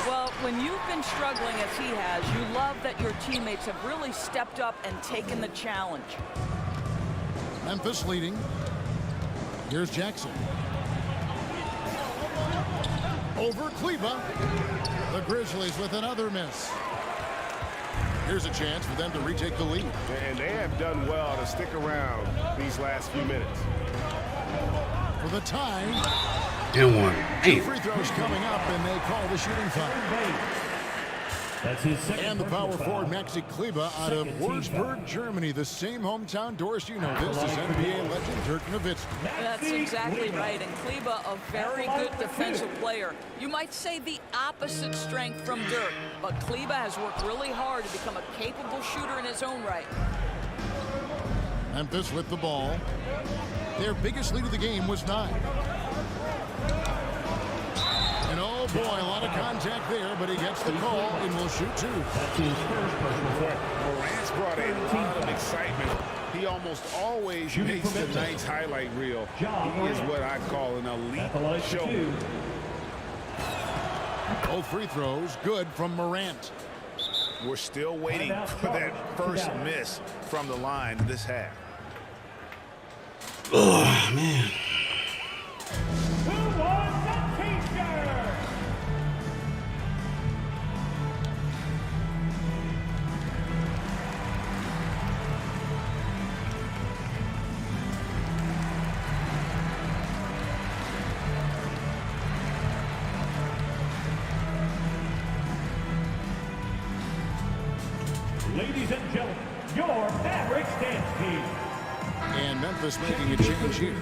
Well, when you've been struggling as he has, you love that your teammates have really stepped up and taken the challenge. Memphis leading. Here's Jackson. Over Kleba. The Grizzlies with another miss. Here's a chance for them to retake the lead. And they have done well to stick around these last few minutes. For the tie. And one. 2 free throws coming up, and they call the shooting foul. That's his second And the power personal forward, foul. Maxi Kleber, out of Second team Wurzburg, foul. Germany. The same hometown. Doris, you know this is NBA legend Dirk Nowitzki. That's exactly right. And Kleber, a very good defensive player. You might say the opposite strength from Dirk, but Kleber has worked really hard to become a capable shooter in his own right. Memphis with the ball. Their biggest lead of the game was 9. And oh boy, a lot of contact there, but he gets the call and will shoot 2. That's his first personal foul. Morant's brought a lot of excitement. He almost always Shooting makes from the Memphis. night's highlight reel. Ja He is Morant. what I call an At the elite line for 2. showman. Both free throws good from Morant. We're still waiting Timeout for that charge. first miss from the line this half. Oh, man. Who wants a t-shirt? Ladies and gentlemen, your Mavericks dance team. And Memphis making a change here.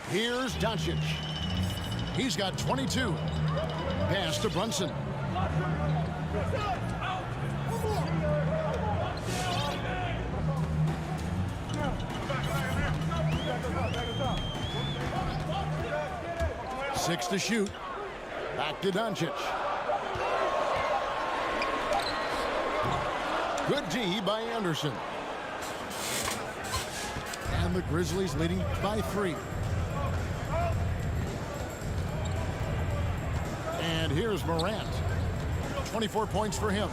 Here's Doncic. He's got 22. Pass to Brunson. Six to shoot. Back to Doncic. Good D by Anderson. And the Grizzlies leading by 3. And here's Morant. 24 points for him.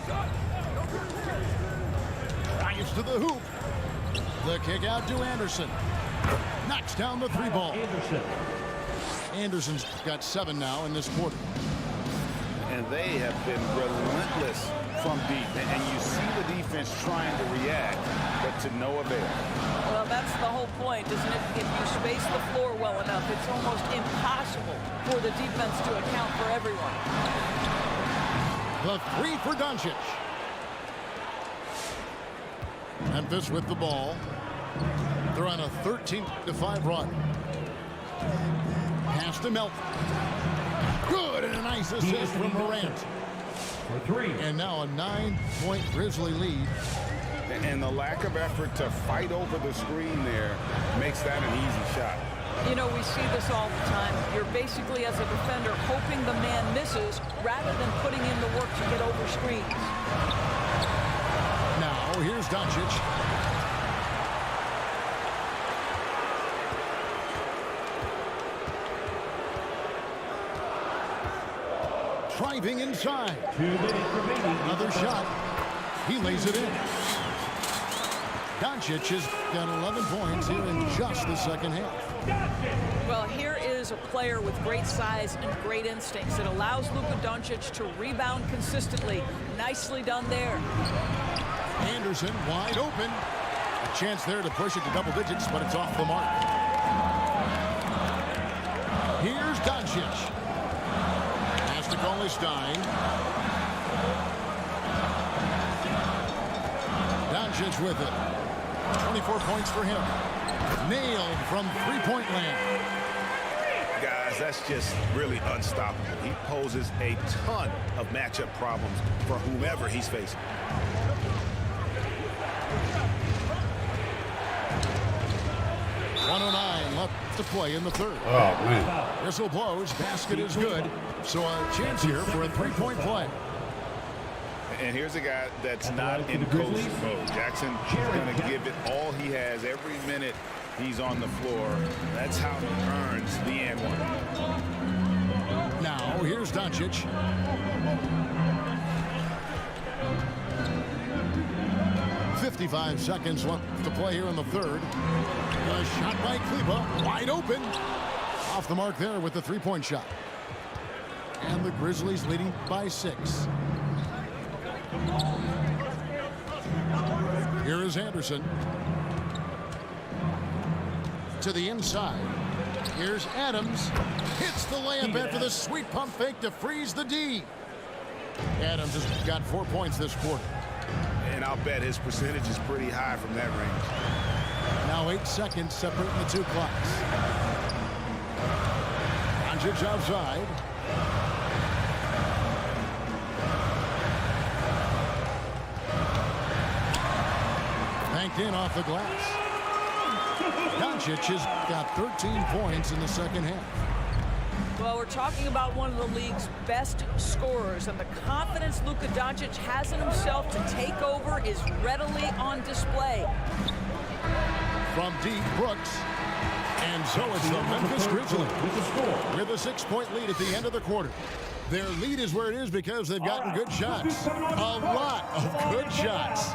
Drives to the hoop. The kick out to Anderson. Knocks down the 3 ball. Anderson. Anderson's got 7 now in this quarter. And they have been relentless from deep. And you see the defense trying to react, but to no avail. Well, that's the whole point, isn't it? If you space the floor well enough, it's almost impossible for the defense to account for everyone. The 3 for Doncic. Memphis with the ball. They're on a 13-5 run. Pass to Melton. Good, and a nice assist from Morant. For 3. And now a 9-point Grizzly lead. And the lack of effort to fight over the screen there makes that an easy shot. You know, we see this all the time. You're basically, as a defender, hoping the man misses rather than putting in the work to get over screens. Now, here's Doncic. Driving inside. 2 minutes remaining. Another shot. He lays it in. Doncic has got 11 points here in just the second half. Well, here is a player with great size and great instincts. It allows Luka Doncic to rebound consistently. Nicely done there. Anderson wide open. A chance there to push it to double digits, but it's off the mark. Here's Doncic. Has to call his Stein. Doncic with it. 24 points for him. Nailed from three-point land. Guys, that's just really unstoppable. He poses a ton of matchup problems for whomever he's facing. .109 left to play in the third. Oh, man. Whistle blows. Basket is good. So a chance here for a three-point play. And here's a guy that's not in coach mode. Jackson is going to give it all he has every minute he's on the floor. That's how he earns the and one. Now, here's Doncic. .55 seconds left to play here in the third. A shot by Kleber, wide open. Off the mark there with the three-point shot. And the Grizzlies leading by 6. Here is Anderson. To the inside. Here's Adams. Hits the layup after the sweet pump fake to freeze the D. Adams has got 4 points this quarter. And I'll bet his percentage is pretty high from that range. Now 8 seconds separating the two clocks. Doncic outside. Banked in off the glass. Doncic has got 13 points in the second half. Well, we're talking about one of the league's best scorers, and the confidence Luka Doncic has in himself to take over is readily on display. From deep, Brooks. And so it's the Memphis Grizzlies with a 6-point lead at the end of the quarter. Their lead is where it is because they've gotten good shots. A lot of good shots.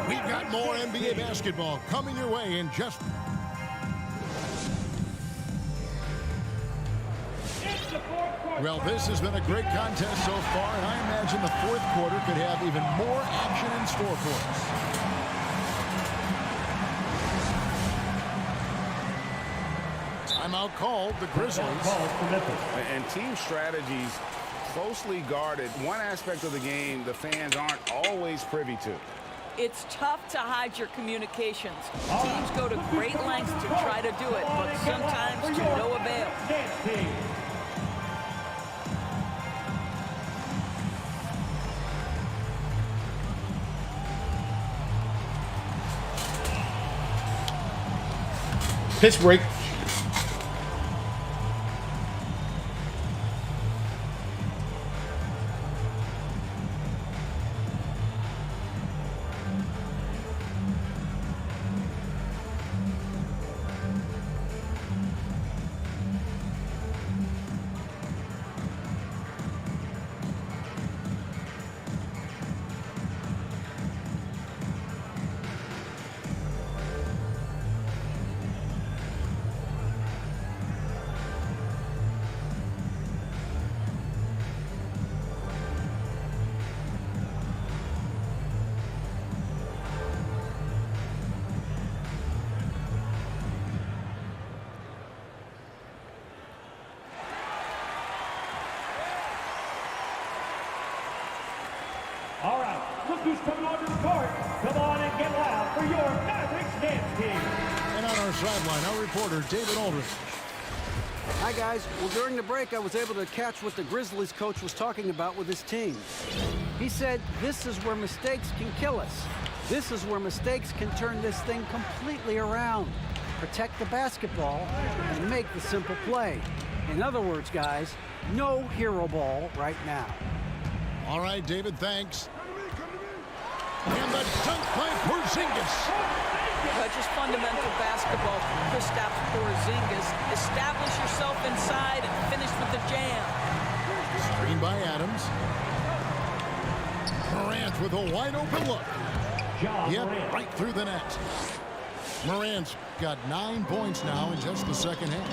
We've got more NBA basketball coming your way in just... Well, this has been a great contest so far, and I imagine the fourth quarter could have even more action in store for us. Timeout called, the Grizzlies. And team strategies closely guarded. One aspect of the game the fans aren't always privy to. It's tough to hide your communications. Teams go to great lengths to try to do it, but sometimes to no avail. Pitch break. All right, look who's coming onto the court. Come on and get loud for your Mavericks dance team. And on our sideline, our reporter, David Aldridge. Hi, guys. Well, during the break, I was able to catch what the Grizzlies coach was talking about with his team. He said, this is where mistakes can kill us. This is where mistakes can turn this thing completely around. Protect the basketball and make the simple play. In other words, guys, no hero ball right now. All right, David, thanks. And the dunk by Porzingis. Just fundamental basketball. Kristaps Porzingis. Establish yourself inside and finish with the jam. Screen by Adams. Morant with a wide open look. Yep, right through the net. Morant's got 9 points now in just the second half.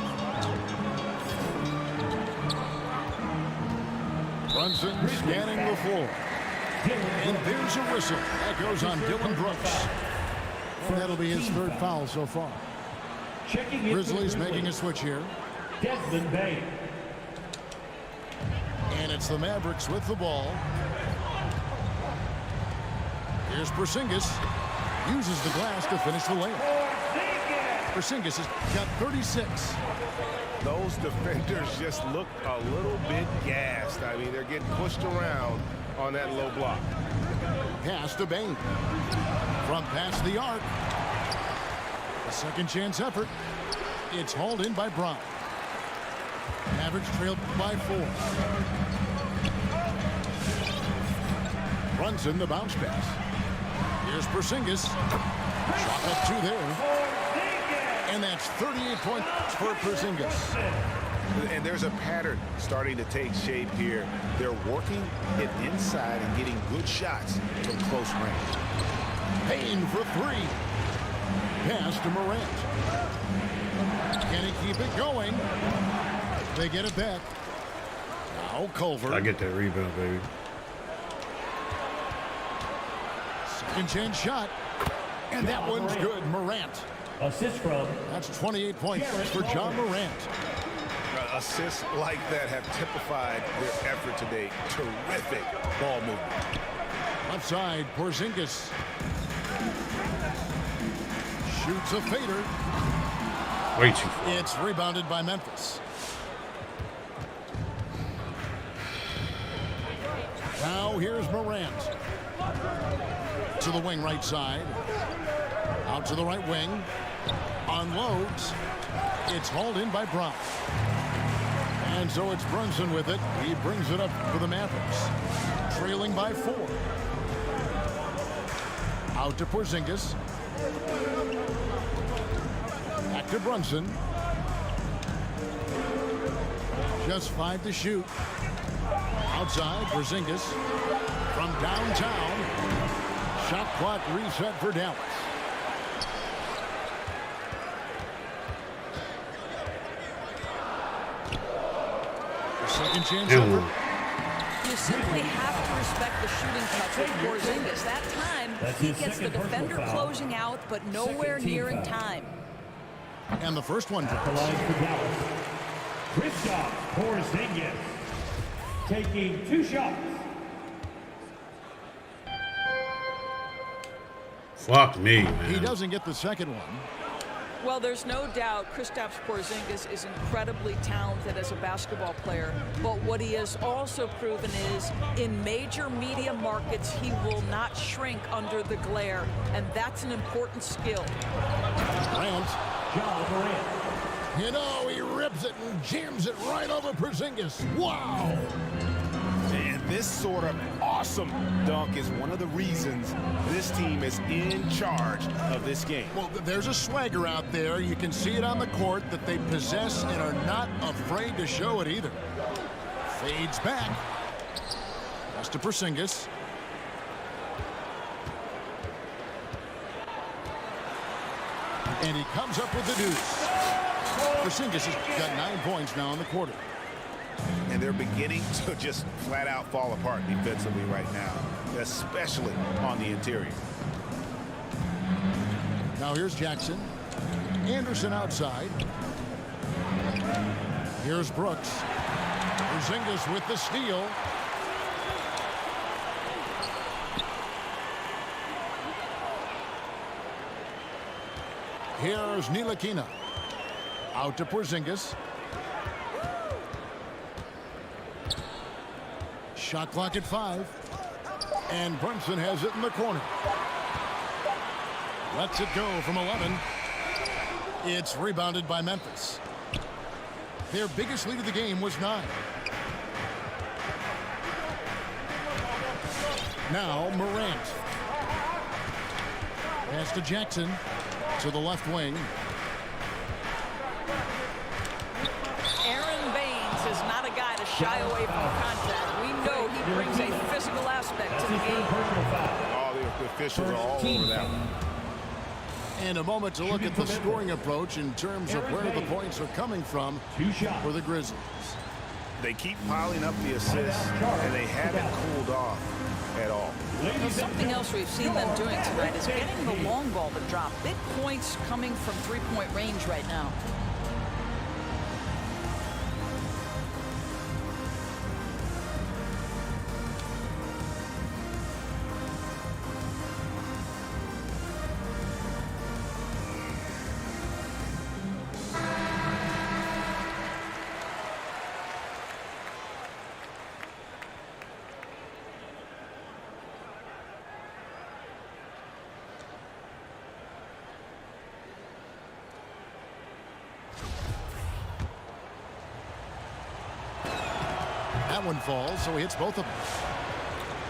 Brunson scanning the floor. And there's a whistle. That goes on Dylan Brooks. And that'll be his third foul so far. Grizzlies making a switch here. And it's the Mavericks with the ball. Here's Porzingis. Uses the glass to finish the layup. Porzingis has got 36. Those defenders just look a little bit gassed. I mean, they're getting pushed around on that low block. Pass to Bain. From past the arc. A second chance effort. It's hauled in by Brown. Mavericks trailed by 4. Brunson the bounce pass. Here's Porzingis. Shot up 2 there. And that's 38 points for Porzingis. And there's a pattern starting to take shape here. They're working it inside and getting good shots from close range. Payne for 3. Pass to Morant. Can he keep it going? They get it back. Now Culver. I get that rebound, baby. Second chance shot. And that one's good. Morant. Assist from That's 28 points for John Morant. Assists like that have typified their effort today. Terrific ball movement. Left side, Porzingis. Shoots a fader. Way too far. It's rebounded by Memphis. Now here's Morant. To the wing right side. Out to the right wing. Unloads. It's hauled in by Brown. And so it's Brunson with it. He brings it up for the Mavericks. Trailing by 4. Out to Porzingis. Back to Brunson. Just 5 to shoot. Outside, Porzingis. From downtown. Shot clock reset for Dallas. Second chance effort. You simply have to respect the shooting touch with Porzingis. That time, he gets the defender closing out, but nowhere near in time. And the first one the drops. line for Dallas. Kristaps Porzingis taking 2 shots. Fuck me, man. He doesn't get the second one. Well, there's no doubt Kristaps Porzingis is incredibly talented as a basketball player, but what he has also proven is in major media markets, he will not shrink under the glare, and that's an important skill. Morant. John Morant. You know, he rips it and jams it right over Porzingis. Wow! And this sort of awesome dunk is one of the reasons this team is in charge of this game. Well, there's a swagger out there. You can see it on the court that they possess and are not afraid to show it either. Fades back. Pass to Porzingis. And he comes up with the deuce. Porzingis has got 9 points now in the quarter. And they're beginning to just flat out fall apart defensively right now, especially on the interior. Now here's Jackson. Anderson outside. Here's Brooks. Porzingis with the steal. Here's Ntilikina. Out to Porzingis. Shot clock at 5. And Brunson has it in the corner. Lets it go from 11. It's rebounded by Memphis. Their biggest lead of the game was 9. Now Morant. Pass to Jackson. To the left wing. Aaron Baines is not a guy to shy away from contact. We know he brings a physical aspect to the game. All the officials are all over that one. And a moment to look at the scoring approach in terms of where the points are coming from for the Grizzlies. They keep piling up the assists, and they haven't cooled off at all. Well, something else we've seen them doing tonight is getting the long ball to drop. Big points coming from three-point range right now. That one falls, so he hits both of them.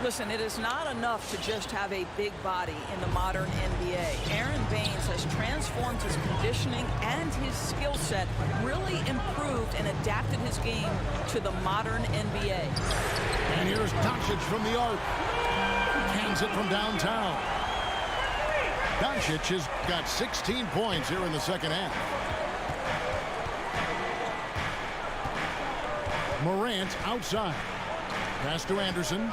Listen, it is not enough to just have a big body in the modern NBA. Aaron Baines has transformed his conditioning and his skill set, really improved and adapted his game to the modern NBA. And here's Doncic from the arc. Hangs it from downtown. Doncic has got 16 points here in the second half. Morant outside. Pass to Anderson.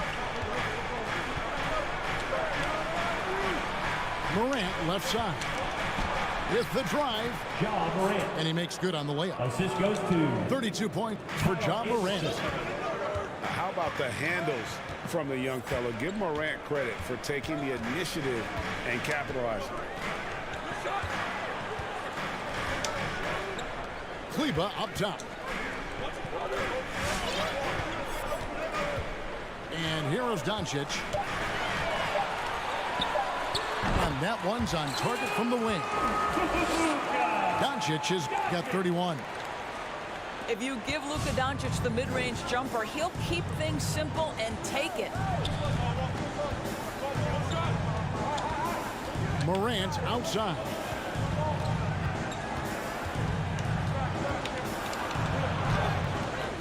Morant left side. with the drive. Ja Morant. And he makes good on the layup. Assist goes to 32 points for Ja Morant. How about the handles from the young fellow? Give Morant credit for taking the initiative and capitalizing. Kleba up top. And here is Doncic. And that one's on target from the wing. Doncic has got 31. If you give Luka Doncic the mid-range jumper, he'll keep things simple and take it. Morant outside.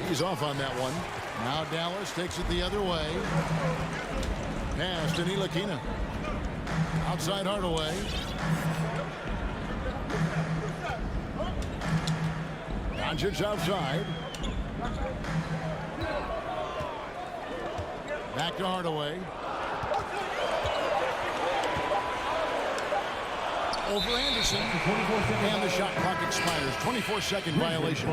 He's off on that one. Now Dallas takes it the other way. Pass to Ntilikina. Outside Hardaway. Doncic outside. Back to Hardaway. Over Anderson. And the shot clock expires. 24-second violation.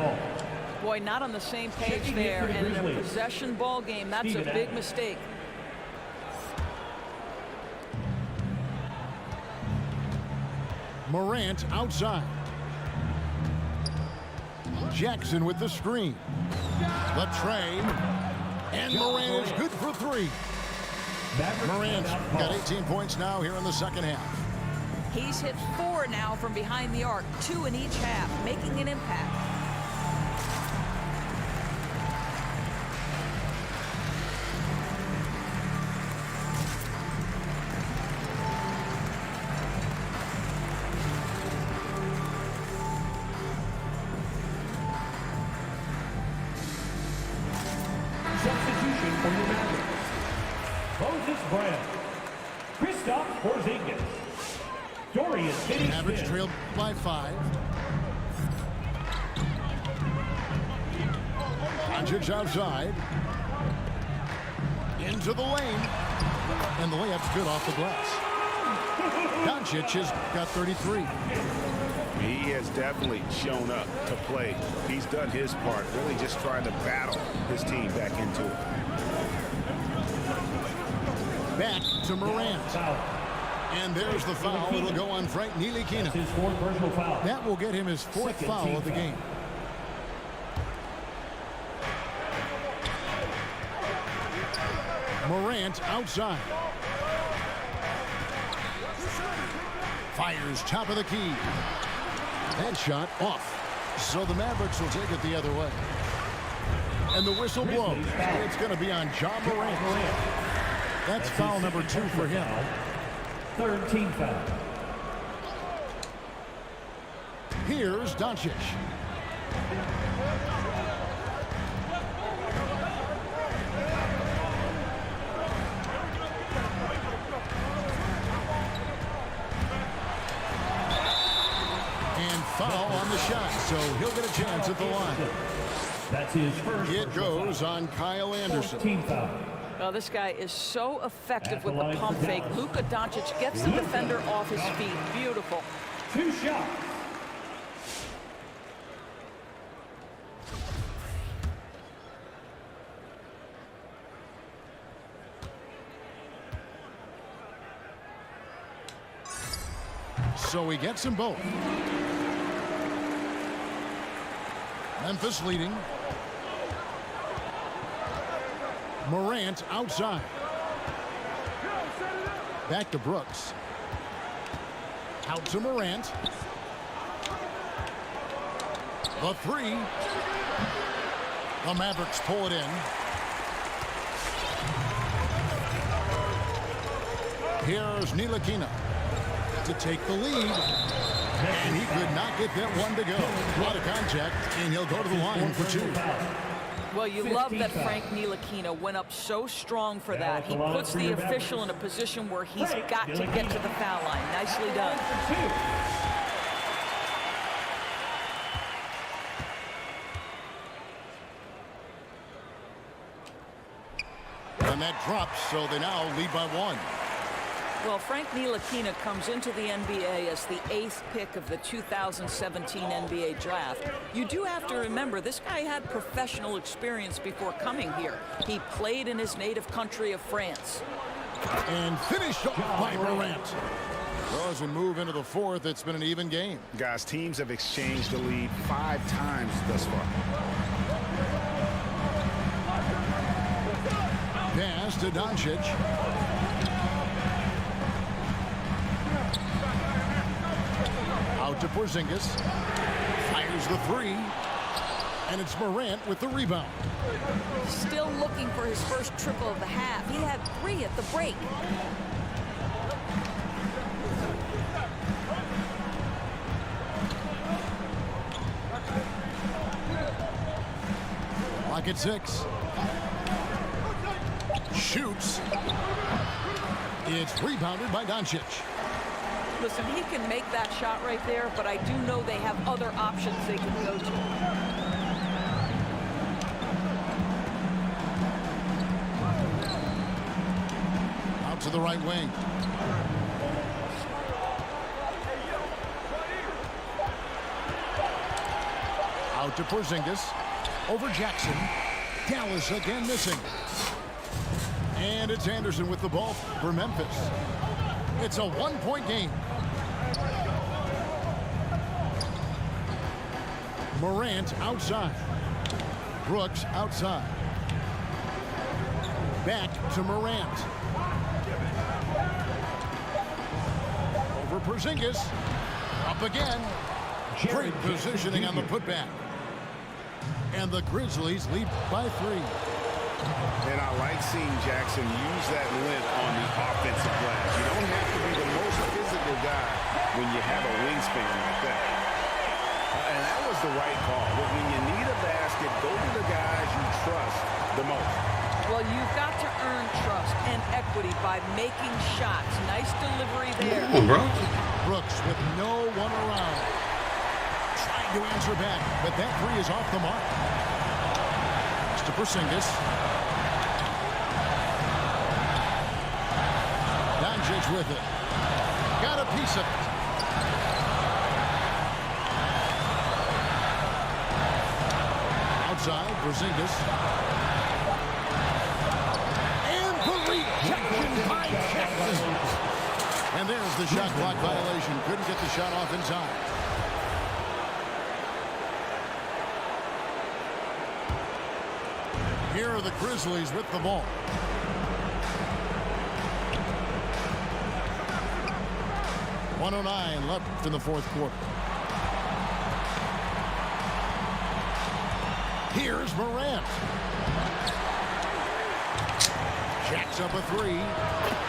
Boy, not on the same page there. And in a possession ball game, that's a big mistake. Morant outside. Jackson with the screen. Latrey. And Morant is good for three. Morant got 18 points now here in the second half. He's hit 4 now from behind the arc, 2 in each half, making an impact. Substitution for your Mavericks. Moses Brown. Kristaps Porzingis. Dorian Finney-Smith. Mavericks trailed by 5. Doncic outside. Into the lane. And the layup's good off the glass. Doncic has got 33. He has definitely shown up to play. He's done his part, really just trying to battle his team back into it. Back to Morant. And there's the foul. It'll go on Frank Ntilikina. His 4th personal foul. That will get him his 4th foul of the game. Morant outside. Fires top of the key. That shot off. So the Mavericks will take it the other way. And the whistle blows. It's going to be on Ja Morant. That's foul number 2 for him. 3rd team foul. Here's Doncic. And foul on the shot, so he'll get a chance at the line. That's his first. It goes on Kyle Anderson. Team foul. Well, this guy is so effective with the pump fake. Luka Doncic gets the defender off his feet. Beautiful. 2 shots. So he gets them both. Memphis leading. Morant outside. Back to Brooks. Out to Morant. The 3. The Mavericks pull it in. Here's Ntilikina to take the lead. And he could not get that one to go. A lot of contact, and he'll go to the line for 2. Well, you love that Frank Ntilikina went up so strong for that. He puts the official in a position where he's got to get to the foul line. Nicely done. And that drops, so they now lead by 1. Well, Frank Ntilikina comes into the NBA as the 8th pick of the 2017 NBA draft. You do have to remember, this guy had professional experience before coming here. He played in his native country of France. And finished off by Morant. Well, as we move into the fourth, it's been an even game. Guys, teams have exchanged the lead 5 times thus far. Pass to Doncic. Out to Porzingis. Fires the 3. And it's Morant with the rebound. Still looking for his first triple of the half. He had 3 at the break. Clock at 6. Shoots. It's rebounded by Doncic. Listen, he can make that shot right there, but I do know they have other options they can go to. Out to the right wing. Out to Porzingis. Over Jackson. Dallas again missing. And it's Anderson with the ball for Memphis. It's a 1-point game. Morant outside. Brooks outside. Back to Morant. Over Porzingis. Up again. Great positioning on the putback. And the Grizzlies lead by 3. And I like seeing Jackson use that length on the offensive glass. You don't have to be the most physical guy when you have a wingspan like that. And that was the right call. But when you need a basket, go to the guys you trust the most. Well, you've got to earn trust and equity by making shots. Nice delivery there. Come on, bro. Brooks with no one around. Trying to answer back, but that 3 is off the mark. It's to Porzingis. Doncic with it. Got a piece of it. Outside, Porzingis. And the rejection by Jackson. And there's the shot clock violation. Couldn't get the shot off in time. Here are the Grizzlies with the ball. .109 left in the fourth quarter. Here's Morant. Jacks up a 3.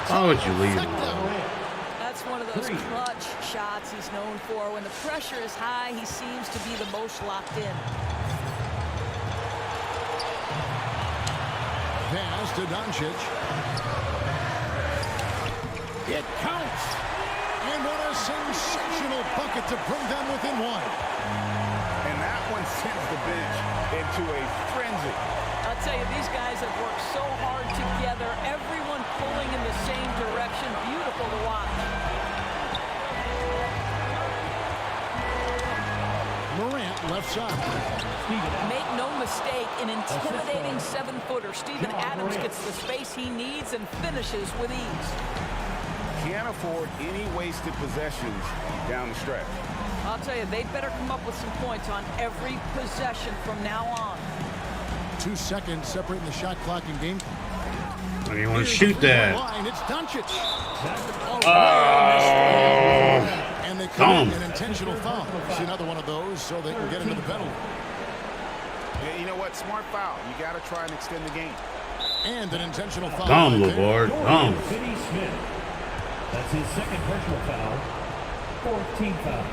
Why would you leave him? That's one of those clutch shots he's known for. When the pressure is high, he seems to be the most locked in. Pass to Doncic. It counts. And what a sensational bucket to bring them within 1. And that one sends the bench into a frenzy. I'll tell you, these guys have worked so hard together. Everyone pulling in the same direction. Beautiful to watch. Morant left side. Make no mistake, an intimidating 7-footer. Steven Adams gets the space he needs and finishes with ease. Can't afford any wasted possessions down the stretch. I'll tell you, they'd better come up with some points on every possession from now on. 2 seconds separating the shot clock and game. I didn't want to shoot that. Line, it's Doncic. And they Dumb. commit an intentional foul. See another one of those so they can get into the penalty. Yeah, you know what? Smart foul. You got to try and extend the game. And an intentional foul. Dumb, right there. LeVar. Dumb. Finney Smith. That's his second personal foul. 4th team foul.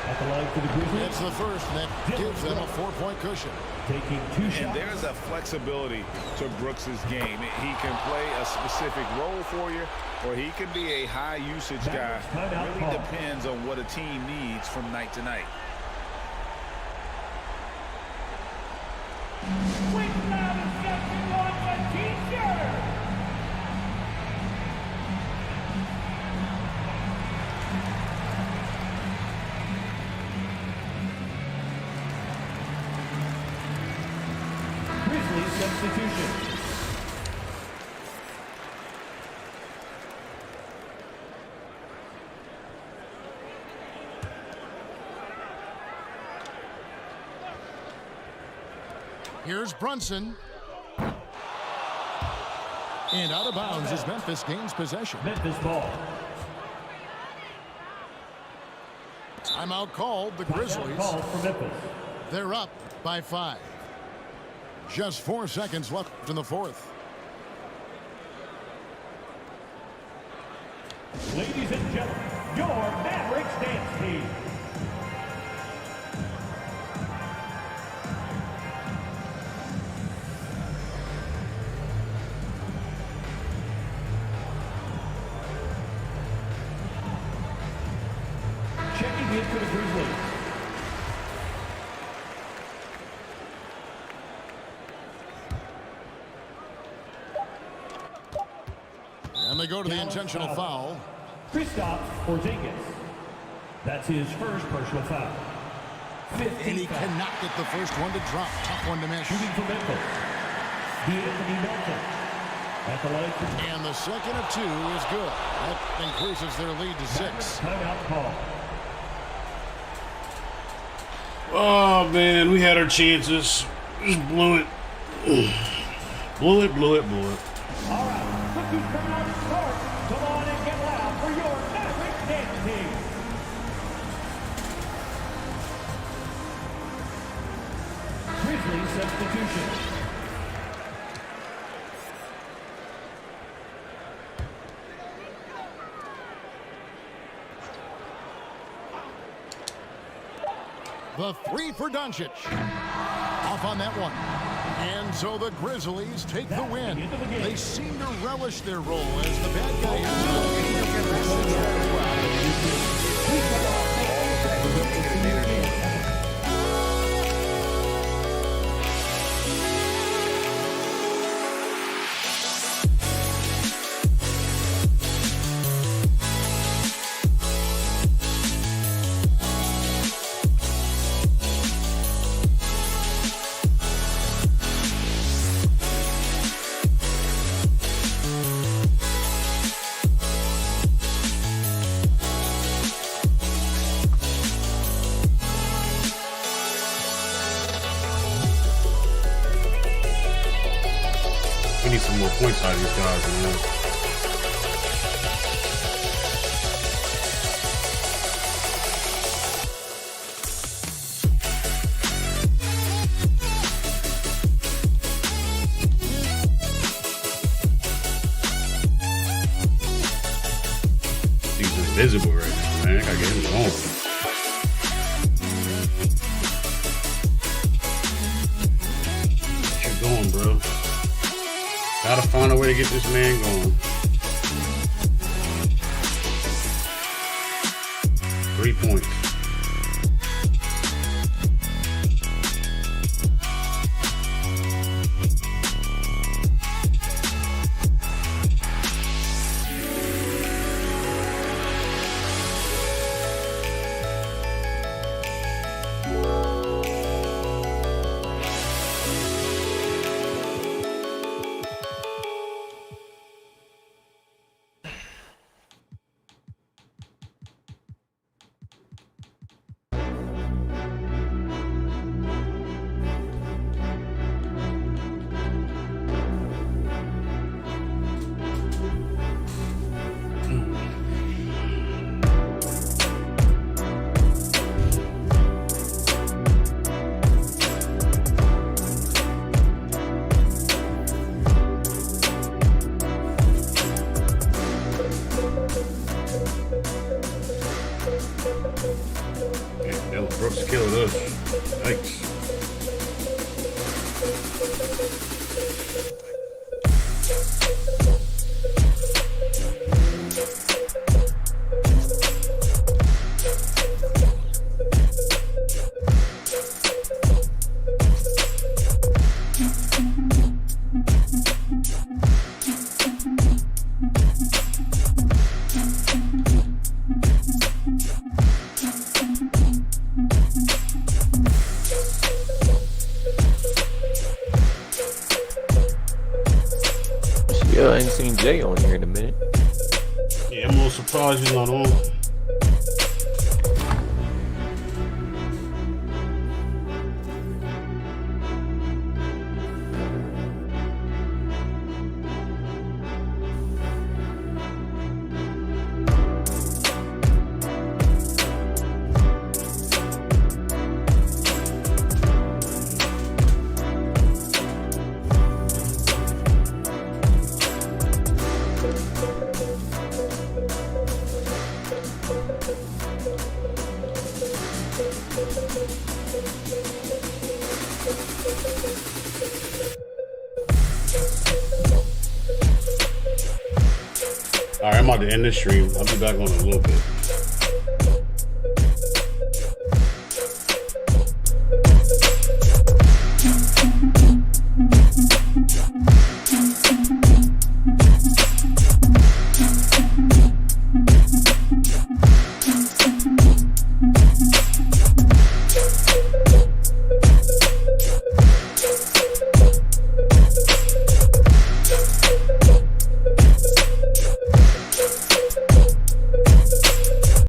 At the line for the Grizzlies. It's the first, and that gives them a 4-point cushion. Taking 2 shots. And there's a flexibility to Brooks's game. He can play a specific role for you, or he can be a high-usage guy. It really depends on what a team needs from night to night. substitution. Here's Brunson. And out of bounds as Memphis gains possession. Memphis ball. Timeout called. The Grizzlies. Call for Memphis. They're up by 5. Just 4 seconds left in the fourth. Ladies and gentlemen, your Mavericks dance team. Checking in for the Grizzlies. And they go to the intentional foul. Kristaps Porzingis. That's his first personal foul. And he cannot get the first one to drop. Tough one to miss. Shooting for Memphis. D'Anthony Melton. At the line. And the second of 2 is good. That increases their lead to 6. Timeout call. Oh man, we had our chances. Just blew it. Blew it. All right, look who's coming out to start. Come on and get loud for your Mavericks dance team. Grizzlies substitution. The 3 for Doncic. Off on that one. And so the Grizzlies take the win. They seem to relish their role as the bad guy We need some more points out of these guys, man. He's invisible right now, man. I gotta get him going. What you doing, bro? Gotta find a way to get this man going. 3 points. Brooks killed us. Yikes. Yeah, I ain't seen Jay on here in a minute. Yeah, I'm a little surprised he's not on. All right, I'm about to end this stream. I'll be back on in a little bit.